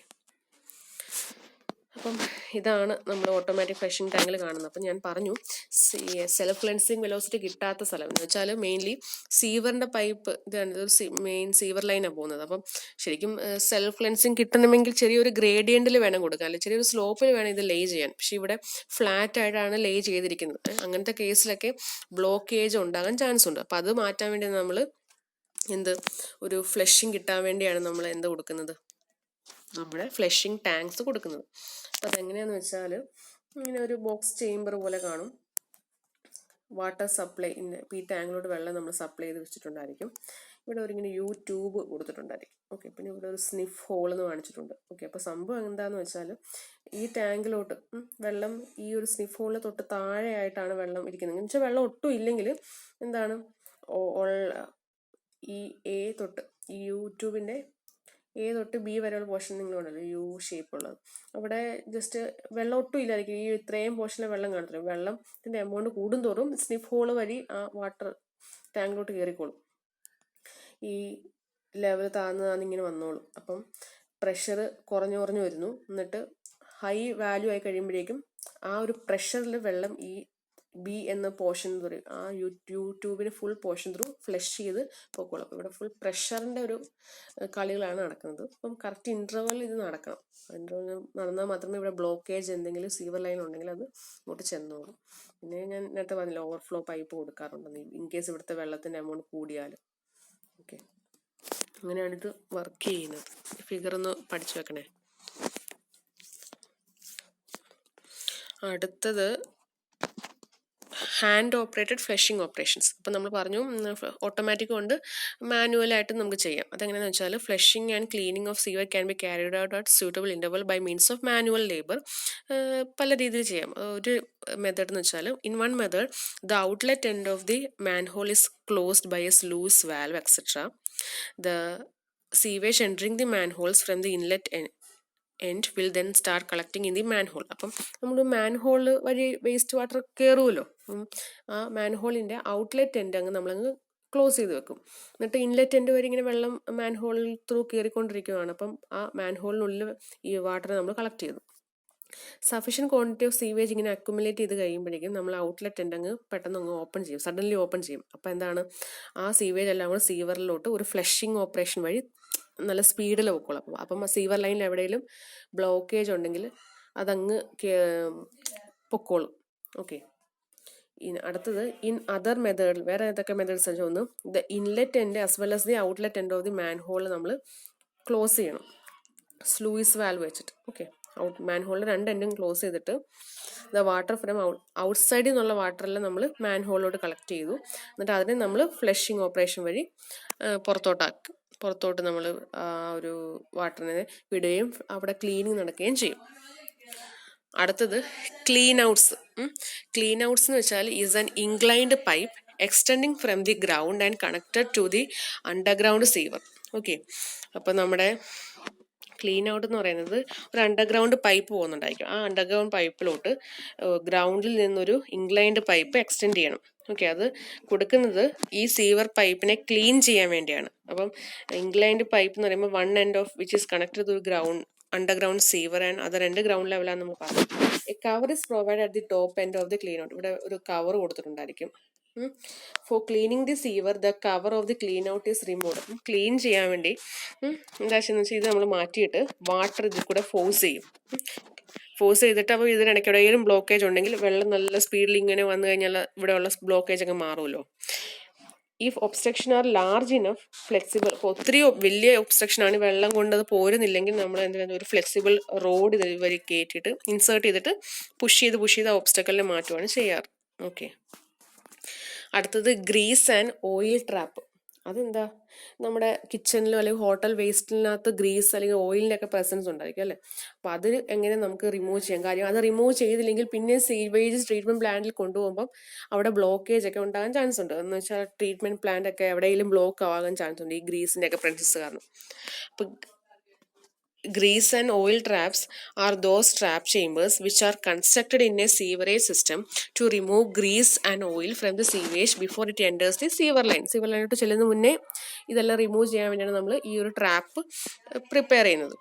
അപ്പം ഇതാണ് നമ്മൾ ഓട്ടോമാറ്റിക് ഫ്ലഷിംഗ് ടാങ്കിൽ കാണുന്നത്. അപ്പം ഞാൻ പറഞ്ഞു സെൽഫ് ക്ലെൻസിങ് വെലോസിറ്റി കിട്ടാത്ത സ്ഥലം എന്ന് വെച്ചാൽ മെയിൻലി സീവറിൻ്റെ പൈപ്പ് ഇതാണ്, ഇതൊരു മെയിൻ സീവർ ലൈനാണ് പോകുന്നത്. അപ്പം ശരിക്കും സെൽഫ് ക്ലെൻസിങ് കിട്ടണമെങ്കിൽ ചെറിയൊരു ഗ്രേഡിയൻറ്റിൽ വേണം കൊടുക്കാൻ, അല്ലെങ്കിൽ ചെറിയൊരു സ്ലോപ്പിൽ വേണം ഇത് ലേ ചെയ്യാൻ. പക്ഷെ ഇവിടെ ഫ്ലാറ്റ് ആയിട്ടാണ് ലേ ചെയ്തിരിക്കുന്നത്. അങ്ങനത്തെ കേസിലൊക്കെ ബ്ലോക്കേജ് ഉണ്ടാകാൻ ചാൻസ് ഉണ്ട്. അപ്പം അത് മാറ്റാൻ വേണ്ടി നമ്മൾ ഒരു ഫ്ലഷിങ് കിട്ടാൻ വേണ്ടിയാണ് നമ്മൾ കൊടുക്കുന്നത്, നമ്മുടെ ഫ്ലഷിംഗ് ടാങ്ക്സ് കൊടുക്കുന്നത്. അപ്പം അതെങ്ങനെയാണെന്ന് വെച്ചാൽ ഇങ്ങനെ ഒരു ബോക്സ് ചേംബർ പോലെ കാണും. വാട്ടർ സപ്ലൈ ഈ ടാങ്കിലോട്ട് വെള്ളം നമ്മൾ സപ്ലൈ ചെയ്ത് വെച്ചിട്ടുണ്ടായിരിക്കും. ഇവിടെ ഇങ്ങനെ ട്യൂബ് കൊടുത്തിട്ടുണ്ടായിരിക്കും. ഓക്കെ, പിന്നെ ഇവിടെ ഒരു സ്നിഫ് ഹോൾ എന്ന് കാണിച്ചിട്ടുണ്ട്. ഓക്കെ, അപ്പോൾ സംഭവം എന്താണെന്ന് വെച്ചാൽ ഈ ടാങ്കിലോട്ട് വെള്ളം ഈ ഒരു സ്നിഫ് ഹോളിന് തൊട്ട് താഴെയായിട്ടാണ് വെള്ളം ഇരിക്കുന്നത്. എന്ന് വെച്ചാൽ വെള്ളം ഒട്ടും ഇല്ലെങ്കിൽ ഈ എ തൊട്ട് ഈ ട്യൂബിൻ്റെ എ തൊട്ട് ബി വരെയുള്ള പോർഷൻ നിങ്ങളുണ്ടല്ലോ യു ഷേപ്പ് ഉള്ളത്, അവിടെ ജസ്റ്റ് വെള്ളം ഒട്ടും ഇല്ലായിരിക്കും. ഈ ഇത്രയും പോർഷനിലെ വെള്ളം കാണത്തില്ല. വെള്ളത്തിൻ്റെ എമൗണ്ട് കൂടുന്തോറും സ്നിഫ് ഹോള് വഴി ആ വാട്ടർ ടാങ്കിലോട്ട് കയറിക്കോളും. ഈ ലെവൽ താന്നിങ്ങനെ വന്നോളും. അപ്പം പ്രഷർ കുറഞ്ഞു വരുന്നു. എന്നിട്ട് ഹൈ വാല്യൂ ആയി കഴിയുമ്പോഴേക്കും ആ ഒരു പ്രഷറിൽ വെള്ളം ഈ ബി എന്ന പോർഷൻ ത്രൂ ആ ട്യൂബിന് ഫുൾ പോർഷൻ ത്രൂ ഫ്ലഷ് ചെയ്ത് പോക്കോളും. അപ്പോൾ ഇവിടെ ഫുൾ പ്രഷറിൻ്റെ ഒരു കളികളാണ് നടക്കുന്നത്. അപ്പം കറക്റ്റ് ഇൻ്റർവെൽ ഇത് നടക്കണം. ഇൻ്റർവെൽ നടന്നാൽ മാത്രമേ ഇവിടെ ബ്ലോക്കേജ് എന്തെങ്കിലും സീവർ ലൈൻ ഉണ്ടെങ്കിൽ അത് ഇങ്ങോട്ട് ചെന്നോളും. പിന്നെ ഞാൻ നേരത്തെ പറഞ്ഞില്ല ഓവർഫ്ലോ പൈപ്പ് കൊടുക്കാറുണ്ടെന്ന്, ഇൻ കേസ് ഇവിടുത്തെ വെള്ളത്തിൻ്റെ എമൗണ്ട് കൂടിയാൽ. ഓക്കെ, അങ്ങനെയാണ് ഇത് വർക്ക് ചെയ്യുന്നത്. ഫിഗർ ഒന്ന് പഠിച്ചു വെക്കണേ. അടുത്തത് ഹാൻഡ് ഓപ്പറേറ്റഡ് ഫ്ലഷിംഗ് ഓപ്പറേഷൻസ്. അപ്പം നമ്മൾ പറഞ്ഞു ഓട്ടോമാറ്റിക് കൊണ്ട് മാനുവലായിട്ട് നമുക്ക് ചെയ്യാം. അതെങ്ങനെയാണെന്ന് വെച്ചാൽ flushing and cleaning of sewer can be carried out at suitable interval by means of manual labour. പല രീതിയിൽ ചെയ്യാം. ഒരു മെത്തേഡ് എന്ന് വെച്ചാൽ in one method the outlet end of the manhole is closed by a loose valve etcetera. The sewage entering the manholes from the inlet end will then start collecting in the manhole. അപ്പം നമ്മൾ manhole വഴി waste water കയറുമല്ലോ. ആ മാൻഹോളിൻ്റെ outlet end നമ്മളങ്ങ് close ചെയ്ത് വെക്കും. എന്നിട്ട് ഇൻലെറ്റ് എൻഡ് വരെ ഇങ്ങനെ വെള്ളം മാൻഹോളിൽ ത്രൂ കയറിക്കൊണ്ടിരിക്കുകയാണ്. അപ്പം ആ മാൻഹോളിനുള്ളിൽ ഈ വാട്ടർ നമ്മൾ കളക്ട് ചെയ്തു. സഫീഷ്യൻറ്റ് ക്വാണ്ടിറ്റി ഓഫ് സീവേജ് ഇങ്ങനെ അക്യുമുലേറ്റ് ചെയ്ത് കഴിയുമ്പോഴേക്കും നമ്മൾ ഔട്ട്ലെറ്റ് ഉണ്ടെങ്കിൽ പെട്ടെന്ന് അങ്ങ് ഓപ്പൺ ചെയ്യും, സഡൻലി ഓപ്പൺ ചെയ്യും. അപ്പോൾ എന്താണ്, ആ സീവേജ് എല്ലാം കൂടെ സീവറിലോട്ട് ഒരു ഫ്ലഷിങ് ഓപ്പറേഷൻ വഴി നല്ല സ്പീഡിൽ പോയിക്കോളും. അപ്പം സീവർ ലൈനിൽ എവിടെയെങ്കിലും ബ്ലോക്കേജ് ഉണ്ടെങ്കിൽ അതങ്ങ് പൊക്കോളും. ഓക്കെ. അടുത്തത് ഇൻ അതർ മെത്തേഡ്, വേറെ ഏതൊക്കെ മെത്തേഡ്സ് വെച്ചാൽ ഒന്ന് the inlet end as well as the outlet end of the manhole നമ്മൾ ക്ലോസ് ചെയ്യണം സ്ലൂയിസ് വാൽവ് വെച്ചിട്ട്. ഓക്കെ. മാൻ ഹോളിൽ രണ്ട് എൻഡും ക്ലോസ് ചെയ്തിട്ട് ദ വാട്ടർ ഫ്രം ഔട്ട്സൈഡിൽ നിന്നുള്ള വാട്ടറെല്ലാം നമ്മൾ മാൻ ഹോളിലോട്ട് കളക്ട് ചെയ്തു. എന്നിട്ട് അതിനെ നമ്മൾ ഫ്ലഷിങ് ഓപ്പറേഷൻ വഴി പുറത്തോട്ട് നമ്മൾ ആ ഒരു വാട്ടറിനെ വിടുകയും അവിടെ ക്ലീനിങ് നടക്കുകയും ചെയ്യും. അടുത്തത് ക്ലീൻ ഔട്ട്സ്. ക്ലീൻ ഔട്ട്സ് എന്ന് വെച്ചാൽ is an inclined pipe extending from the ground and connected to the underground sewer. Okay. അപ്പം നമ്മുടെ ക്ലീൻ ഔട്ട് എന്ന് പറയുന്നത് ഒരു അണ്ടർഗ്രൗണ്ട് പൈപ്പ് പോകുന്നുണ്ടായിരിക്കും. ആ അണ്ടർഗ്രൗണ്ട് പൈപ്പിലോട്ട് ഗ്രൗണ്ടിൽ നിന്നൊരു ഇൻക്ലൈൻഡ് പൈപ്പ് എക്സ്റ്റെൻഡ് ചെയ്യണം. ഓക്കെ. അത് കൊടുക്കുന്നത് ഈ സീവർ പൈപ്പിനെ ക്ലീൻ ചെയ്യാൻ വേണ്ടിയാണ്. അപ്പം ഇൻക്ലൈൻഡ് പൈപ്പ് എന്ന് പറയുമ്പോൾ one end of which is connected to ground underground sewer and other end ground ലെവലാണ് നമ്മൾ പറഞ്ഞത്. A cover is provide at the top end of the clean out. ഇവിടെ ഒരു കവർ കൊടുത്തിട്ടുണ്ടായിരിക്കും. For cleaning the sewer the cover of the clean out is removed. Clean ചെയ്യാൻ വേണ്ടി എന്താ വെച്ചാൽ ഇത് നമ്മൾ മാറ്റിയിട്ട് വാട്ടർ ഇതിൽ കൂടെ ഫോഴ്സ് ചെയ്യും. ഫോഴ്സ് ചെയ്തിട്ട് അപ്പോൾ ഇതിനിടയ്ക്ക് എവിടെയെങ്കിലും ബ്ലോക്കേജ് ഉണ്ടെങ്കിൽ വെള്ളം നല്ല സ്പീഡിൽ ഇങ്ങനെ വന്നു കഴിഞ്ഞാൽ ഇവിടെയുള്ള ബ്ലോക്കേജ് ഒക്കെ മാറുമല്ലോ. If obstruction are large enough flexible, ഇപ്പോൾ ഒത്തിരി വലിയ ഒബ്സ്ട്രക്ഷൻ ആണ്, വെള്ളം കൊണ്ട് അത് പോരുന്നില്ലെങ്കിൽ നമ്മൾ എന്തിനാ ഒരു ഫ്ലെക്സിബിൾ റോഡ് ഇത് വഴി കയറ്റിയിട്ട് ഇൻസേർട്ട് ചെയ്തിട്ട് പുഷ് ചെയ്ത് ആ ഒബ്സ്റ്റക്കലിനെ മാറ്റുകയാണ് ചെയ്യാറ്. ഓക്കെ. അടുത്തത് ഗ്രീസ് ആൻഡ് ഓയിൽ ട്രാപ്പ്. അതെന്താ, നമ്മുടെ കിച്ചണിലോ അല്ലെങ്കിൽ ഹോട്ടൽ വേസ്റ്റിനകത്ത് ഗ്രീസ് അല്ലെങ്കിൽ ഓയിലിൻ്റെ ഒക്കെ പ്രസൻസ് ഉണ്ടായിരിക്കും അല്ലേ. അപ്പോൾ അത് എങ്ങനെ നമുക്ക് റിമൂവ് ചെയ്യാം? കാര്യം അത് റിമൂവ് ചെയ്തില്ലെങ്കിൽ പിന്നെ സീവേജ് ട്രീറ്റ്മെൻറ്റ് പ്ലാന്റിൽ കൊണ്ടുപോകുമ്പം അവിടെ ബ്ലോക്കേജ് ഒക്കെ ഉണ്ടാകാൻ ചാൻസ് ഉണ്ട്. എന്ന് വെച്ചാൽ ട്രീറ്റ്മെൻറ്റ് പ്ലാന്റ് ഒക്കെ എവിടെയെങ്കിലും ബ്ലോക്ക് ആകാൻ ചാൻസ് ഉണ്ട് ഈ ഗ്രീസിൻ്റെ ഒക്കെ പ്രസൻസ് കാരണം. അപ്പം grease and oil traps are those trap chambers which are constructed in a sewerage system to remove grease and oil from the sewage before it enters the sewer line. sewer line to ചെല്ലുന്ന മുന്നേ ഇതെല്ലാം remove ചെയ്യാൻ വേണ്ടിയാണ് നമ്മൾ ഈ ഒരു trap prepare ചെയ്യുന്നത്.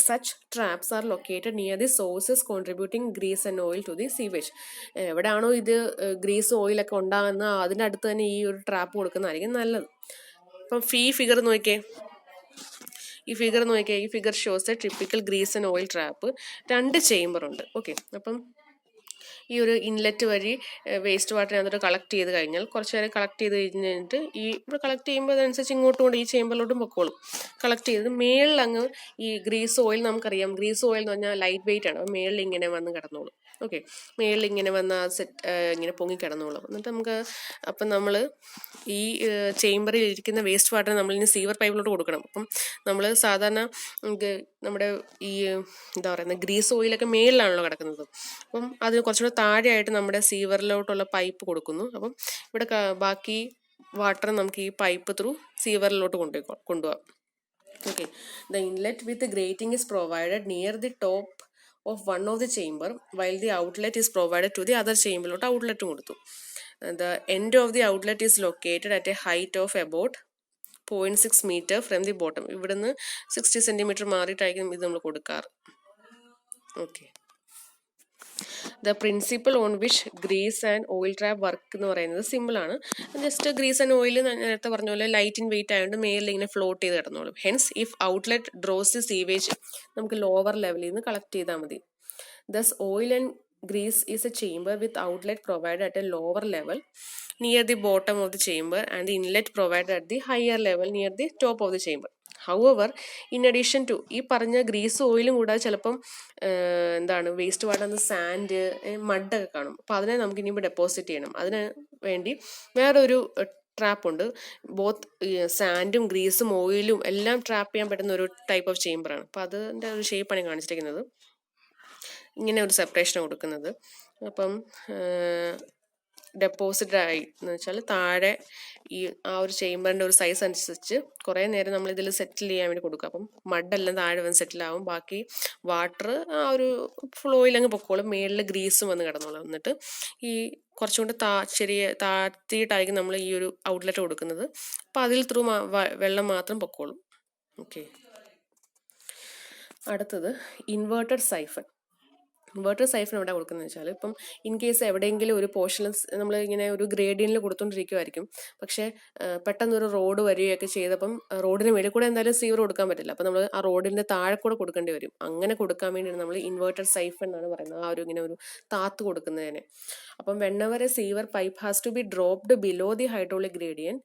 such traps are located near the sources contributing grease and oil to the sewage. എവിടെയാണോ ഇത് ഗ്രീസ് ഓയിലൊക്കെ ഉണ്ടാകുന്ന അതിൻ്റെ അടുത്ത് തന്നെ ഈ ഒരു ട്രാപ്പ് കൊടുക്കുന്നതായിരിക്കും നല്ലത്. അപ്പം ഫിഗർ നോക്കിയേ, ഈ figure shows a typical grease and oil trap. 2 chamber ഉണ്ട്. ഓക്കെ. അപ്പം ഈ ഒരു ഇൻലെറ്റ് വഴി വേസ്റ്റ് വാട്ടർ അതിനകത്തോട്ട് കളക്ട് ചെയ്ത് കഴിഞ്ഞാൽ കുറച്ച് നേരം കളക്ട് ചെയ്ത് കഴിഞ്ഞിട്ട് ഈ ഇവിടെ കളക്ട് ചെയ്യുമ്പോൾ അതനുസരിച്ച് ഇങ്ങോട്ടും കൊണ്ട് ഈ ചേമ്പറിലോട്ടും പൊക്കോളും. കളക്ട് ചെയ്ത് മേളിൽ അങ്ങ് ഈ ഗ്രീസ് ഓയിൽ, നമുക്കറിയാം ഗ്രീസ് ഓയിൽ എന്ന് പറഞ്ഞാൽ ലൈറ്റ് വെയിറ്റ് ആണ്. അപ്പോൾ മേളിൽ ഇങ്ങനെ വന്ന് കിടന്നോളും. ഓക്കെ. മേളിൽ ഇങ്ങനെ വന്ന് ഇങ്ങനെ പൊങ്ങി കിടന്നോളും. എന്നിട്ട് നമുക്ക് അപ്പം നമ്മൾ ഈ ചേമ്പറിൽ ഇരിക്കുന്ന വേസ്റ്റ് വാട്ടർ നമ്മളിനി സീവർ പൈപ്പിലോട്ട് കൊടുക്കണം. അപ്പം നമ്മൾ സാധാരണ നമ്മുടെ ഈ എന്താ പറയുന്നത് ഗ്രീസ് ഓയിലൊക്കെ മേളിലാണല്ലോ കിടക്കുന്നത്. അപ്പം അതിന് കുറച്ചുകൂടെ താഴെയായിട്ട് നമ്മുടെ സീവറിലോട്ടുള്ള പൈപ്പ് കൊടുക്കുന്നു. അപ്പം ഇവിടെ ബാക്കി വാട്ടർ നമുക്ക് ഈ പൈപ്പ് ത്രൂ സീവറിലോട്ട് കൊണ്ടുപോകാം. Okay. The inlet with grating is provided near the top of one of the chamber while the outlet is provided to the other ചേംബറിലോട്ട് ഔട്ട്ലെറ്റും കൊടുത്തു. The end of the outlet is located at a height of about 0.6 metre from the bottom. ഇവിടുന്ന് 60 centimetre മാറിയിട്ടായിരിക്കും ഇത് നമ്മൾ കൊടുക്കാറ്. Okay. The principle on which grease and oil trap work എന്ന് പറയുന്നത് സിമ്പിളാണ്. ജസ്റ്റ് ഗ്രീസ് ആൻഡ് ഓയിൽ നേരത്തെ പറഞ്ഞ പോലെ ലൈറ്റ് ഇൻ വെയിറ്റ് ആയതുകൊണ്ട് മേലിൽ ഇങ്ങനെ ഫ്ലോട്ട് ചെയ്ത് കിടന്നോളും. Hence if outlet draws the sewage നമുക്ക് ലോവർ ലെവലിൽ നിന്ന് കളക്ട് ചെയ്താൽ മതി. Thus oil and grease is a chamber with outlet provided at a lower level near the bottom of the chamber and the inlet provided at the higher level near the top of the chamber. However, in addition to ഈ പറഞ്ഞ Greece ഓയിലും കൂടാതെ ചിലപ്പം എന്താണ് waste water sand മഡൊക്കെ കാണും. അപ്പോൾ അതിനെ നമുക്ക് ഇനിയിപ്പോൾ ഡെപ്പോസിറ്റ് ചെയ്യണം. അതിന് വേണ്ടി വേറൊരു ട്രാപ്പുണ്ട്. ബോത്ത് സാൻഡും ഗ്രീസും ഓയിലും എല്ലാം ട്രാപ്പ് ചെയ്യാൻ പറ്റുന്ന ഒരു ടൈപ്പ് ഓഫ് ചേമ്പറാണ്. അപ്പോൾ അതിൻ്റെ ഒരു ഷേപ്പാണ് കാണിച്ചിരിക്കുന്നത്. ഇങ്ങനെ ഒരു സെപ്പറേഷൻ കൊടുക്കുന്നത്. അപ്പം ഡെപ്പോസിറ്റ് ആയി എന്ന് വെച്ചാൽ താഴെ ഈ ആ ഒരു ചേമ്പറിൻ്റെ ഒരു സൈസ് അനുസരിച്ച് കുറേ നേരം നമ്മൾ ഇതിൽ സെറ്റിൽ ചെയ്യാൻ വേണ്ടി കൊടുക്കുക. അപ്പം മഡെല്ലാം താഴെ വന്ന് സെറ്റിലാവും. ബാക്കി വാട്ടർ ആ ഒരു ഫ്ലോയിൽ അങ്ങ് പൊക്കോളും. മേളിൽ ഗ്രീസും വന്ന് കിടന്നോളും. എന്നിട്ട് ഈ കുറച്ചും കൂടെ താഴ്ത്തിയിട്ടായിരിക്കും നമ്മൾ ഈ ഒരു ഔട്ട്ലെറ്റ് കൊടുക്കുന്നത്. അപ്പോൾ അതിൽ ത്രൂ വെള്ളം മാത്രം പൊക്കോളും. ഓക്കെ. അടുത്തത് ഇൻവേർട്ടഡ് സൈഫൺ. ഇൻവേർട്ടർ സൈഫൺ എവിടെ കൊടുക്കുന്നത് വെച്ചാൽ, ഇപ്പം ഇൻ കേസ് എവിടെയെങ്കിലും ഒരു പോർഷനിൽ നമ്മൾ ഇങ്ങനെ ഒരു ഗ്രേഡിയനിൽ കൊടുത്തോണ്ടിരിക്കുമായിരിക്കും, പക്ഷേ പെട്ടെന്ന് ഒരു റോഡ് വരികയൊക്കെ ചെയ്തപ്പം റോഡിന് മേളിൽ കൂടെ എന്തായാലും സീവർ കൊടുക്കാൻ പറ്റില്ല, അപ്പം നമ്മൾ ആ റോഡിന്റെ താഴെ കൂടെ കൊടുക്കേണ്ടി വരും. അങ്ങനെ കൊടുക്കാൻ വേണ്ടിയാണ് നമ്മൾ ഇൻവേർട്ടഡ് സൈഫൺ എന്നാണ് പറയുന്നത്, ആ ഒരു ഇങ്ങനെ ഒരു താത്ത് കൊടുക്കുന്നതിന്. അപ്പം whenever a sewer pipe has to be dropped below the hydraulic gradient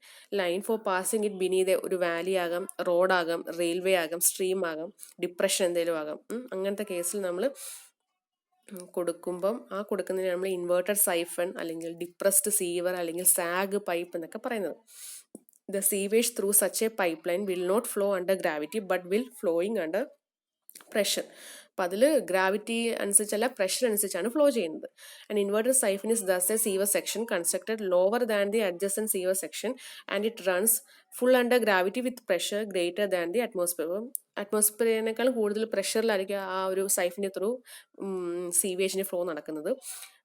line for passing it beneath ഒരു വാലി ആകാം, റോഡാകാം, റെയിൽവേ ആകാം, സ്ട്രീം ആകാം, ഡിപ്രഷൻ എന്തെങ്കിലും ആകാം. അങ്ങനത്തെ കേസിൽ നമ്മൾ കൊടുക്കുമ്പം ആ കൊടുക്കുന്നതിന് നമ്മൾ ഇൻവേർട്ടഡ് സൈഫൺ അല്ലെങ്കിൽ ഡിപ്രസ്ഡ് സീവർ അല്ലെങ്കിൽ സാഗ് പൈപ്പ് എന്നൊക്കെ പറയുന്നത്. The sewage through such a pipe line will not flow under gravity but will flowing under pressure. അപ്പം അതിൽ ഗ്രാവിറ്റി അനുസരിച്ചല്ല, പ്രഷർ അനുസരിച്ചാണ് ഫ്ലോ ചെയ്യുന്നത്. And inverted siphon is thus a sewer section constructed lower than the adjacent sewer section and it runs full under gravity with pressure greater than the atmosphere. അപ്പം അറ്റ്മോസ്ഫിയറിനേക്കാൾ കൂടുതൽ പ്രഷറിലായിരിക്കും ആ ഒരു സൈഫിൻ്റെ through സീവേജിൻ്റെ flow നടക്കുന്നത്.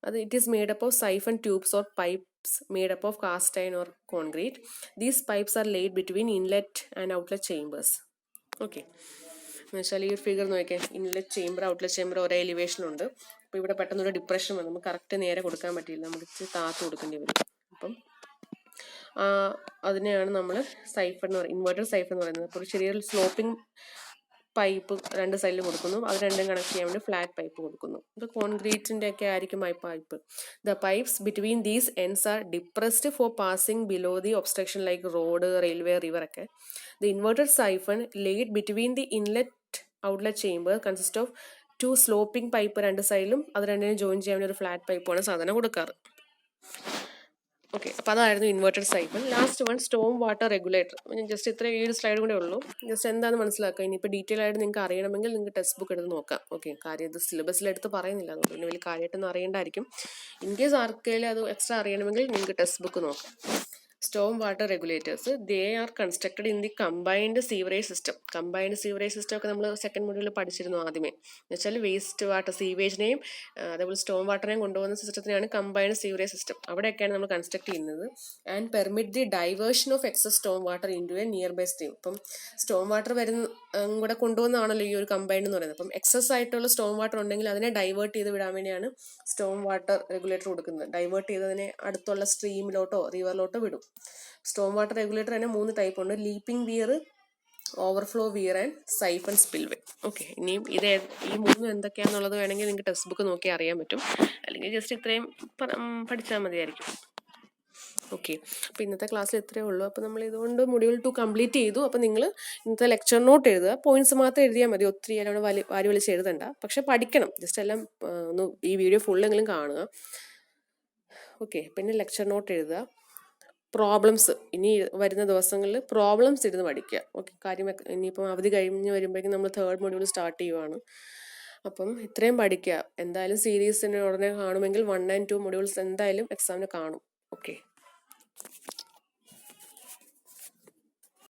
അത് it is made up of siphon tubes or pipes made up of cast iron or concrete. These pipes are laid between inlet and outlet chambers. Okay, എന്ന് വെച്ചാൽ ഈ ഒരു ഫിഗർ നോക്കിയാൽ ഇൻലെറ്റ് ചേമ്പർ ഔട്ട്ലെറ്റ് ചേമ്പർ ഒരേ എലിവേഷനുണ്ട്. അപ്പോൾ ഇവിടെ പെട്ടെന്നൊരു depression വന്നു, നമുക്ക് കറക്റ്റ് നേരെ കൊടുക്കാൻ പറ്റില്ല, നമുക്ക് താത്ത് കൊടുക്കേണ്ടി വരും. അപ്പം അതിനെയാണ് നമ്മൾ സൈഫൺ എന്ന് പറയുന്നത്, ഇൻവേർട്ടഡ് സൈഫൺ എന്ന് പറയുന്നത്. അപ്പോൾ ഒരു ചെറിയൊരു സ്ലോപ്പിംഗ് പൈപ്പ് രണ്ട് സൈഡിലും കൊടുക്കുന്നു, അത് രണ്ടും കണക്ട് ചെയ്യാൻ വേണ്ടി ഫ്ലാറ്റ് പൈപ്പ് കൊടുക്കുന്നു. ഇത് കോൺക്രീറ്റിൻ്റെ ഒക്കെ ആയിരിക്കും ആ pipe. The pipes between these ends are depressed for passing below the obstruction like road, railway, river ഒക്കെ. The inverted siphon laid between the inlet outlet chamber consist of 2 sloping pipe രണ്ട് സൈഡിലും, അത് രണ്ടിനും ജോയിൻ ചെയ്യാൻ വേണ്ടി ഒരു flat പൈപ്പാണ് സാധാരണ കൊടുക്കാറ്. ഓക്കെ, അപ്പോൾ അതായിരുന്നു inverted siphon. Last one Storm water regulator. ഞാൻ ജസ്റ്റ് ഇത്ര ഈ ഒരു സ്ലൈഡ് കൂടെ ഉള്ളൂ, ജസ്റ്റ് എന്താണെന്ന് മനസ്സിലാക്കുക. ഇനിയിപ്പോൾ ഡീറ്റെയിൽ ആയിട്ട് നിങ്ങൾക്ക് അറിയണമെങ്കിൽ നിങ്ങൾക്ക് ടെക്സ്റ്റ് ബുക്ക് എടുത്ത് നോക്കാം. ഓക്കെ, കാര്യം ഇത് സിലബസിലെടുത്ത് പറയുന്നില്ല, അതുകൊണ്ട് പിന്നെ വലിയ കാര്യമായിട്ടൊന്നും അറിയേണ്ടായിരിക്കും. ഇൻ കേസ് ആർക്കെങ്കിലും അത് എക്സ്ട്രാ അറിയണമെങ്കിൽ നിങ്ങൾക്ക് ടെക്സ്റ്റ് ബുക്ക് നോക്കാം. Storm water regulators, they are constructed in the combined sewerage system. Combined sewerage system ഒക്കെ നമ്മൾ സെക്കൻഡ് മൊഡ്യൂളിൽ പഠിച്ചിരുന്നു ആദ്യമേ. എന്ന് വെച്ചാൽ വേസ്റ്റ് വാട്ടർ സീവേജിനെയും അതേപോലെ സ്റ്റോം വാട്ടറിനെയും കൊണ്ടുപോകുന്ന സിസ്റ്റത്തിനാണ് കമ്പൈൻഡ് സീവറേജ് സിസ്റ്റം. അവിടെയൊക്കെയാണ് നമ്മൾ കൺസ്ട്രക്ട് ചെയ്യുന്നത്. And permit the diversion of excess storm water into a nearby stream. ഇപ്പം സ്റ്റോം വാട്ടർ കൂടെ കൊണ്ടുപോകുന്നതാണല്ലോ ഈ ഒരു കമ്പൈൻഡ് എന്ന് പറയുന്നത്. അപ്പം എക്സസ് ആയിട്ടുള്ള സ്റ്റോം വാട്ടർ ഉണ്ടെങ്കിൽ അതിനെ ഡൈവേർട്ട് ചെയ്ത് വിടാൻ വേണ്ടിയാണ് സ്റ്റോം വാട്ടർ റെഗുലേറ്റർ കൊടുക്കുന്നത്. ഡൈവേർട്ട് ചെയ്തതിനെ അടുത്തുള്ള സ്ട്രീമിലോട്ടോ റിവറിലോട്ടോ വിടും. സ്റ്റോം വാട്ടർ റെഗുലേറ്റർ തന്നെ 3 ടൈപ്പ് ഉണ്ട്: leaping weir, overflow weir and siphon spillway. Okay, ഇനിയും ഈ 3 എന്തൊക്കെയാണെന്നുള്ളത് വേണമെങ്കിൽ നിങ്ങൾക്ക് ടെക്സ്റ്റ് ബുക്ക് നോക്കി അറിയാൻ പറ്റും, അല്ലെങ്കിൽ ജസ്റ്റ് ഇത്രയും പഠിച്ചാൽ മതിയായിരിക്കും. ഓക്കെ, അപ്പോൾ ഇന്നത്തെ ക്ലാസ്സിൽ ഇത്രയേ ഉള്ളൂ. അപ്പോൾ നമ്മൾ ഇതുകൊണ്ട് മൊഡ്യൂൾ 2 കംപ്ലീറ്റ് ചെയ്തു. അപ്പോൾ നിങ്ങൾ ഇന്നത്തെ ലെക്ചർ നോട്ട് എഴുതുക, പോയിന്റ്സ് മാത്രം എഴുതിയാൽ മതി, ഒത്തിരി എല്ലാം വാരി വലിച്ച് എഴുതണ്ട. പക്ഷെ പഠിക്കണം, ജസ്റ്റ് എല്ലാം ഒന്ന് ഈ വീഡിയോ ഫുള്ളെങ്കിലും കാണുക. ഓക്കെ, പിന്നെ ലെക്ചർ നോട്ട് എഴുതുക. പ്രോബ്ലംസ് ഇനി വരുന്ന ദിവസങ്ങളിൽ പ്രോബ്ലംസ് ഇരുന്ന് പഠിക്കുക. ഓക്കെ, കാര്യം ഇനിയിപ്പം അവധി കഴിഞ്ഞ് വരുമ്പോഴേക്കും നമ്മൾ 3rd മൊഡ്യൂൾ സ്റ്റാർട്ട് ചെയ്യുവാണ്. അപ്പം ഇത്രയും പഠിക്കുക. എന്തായാലും സീരീസിന് ഉടനെ കാണുമെങ്കിൽ 1 and 2 മൊഡ്യൂൾസ് എന്തായാലും എക്സാമിന് കാണും. ഓക്കെ.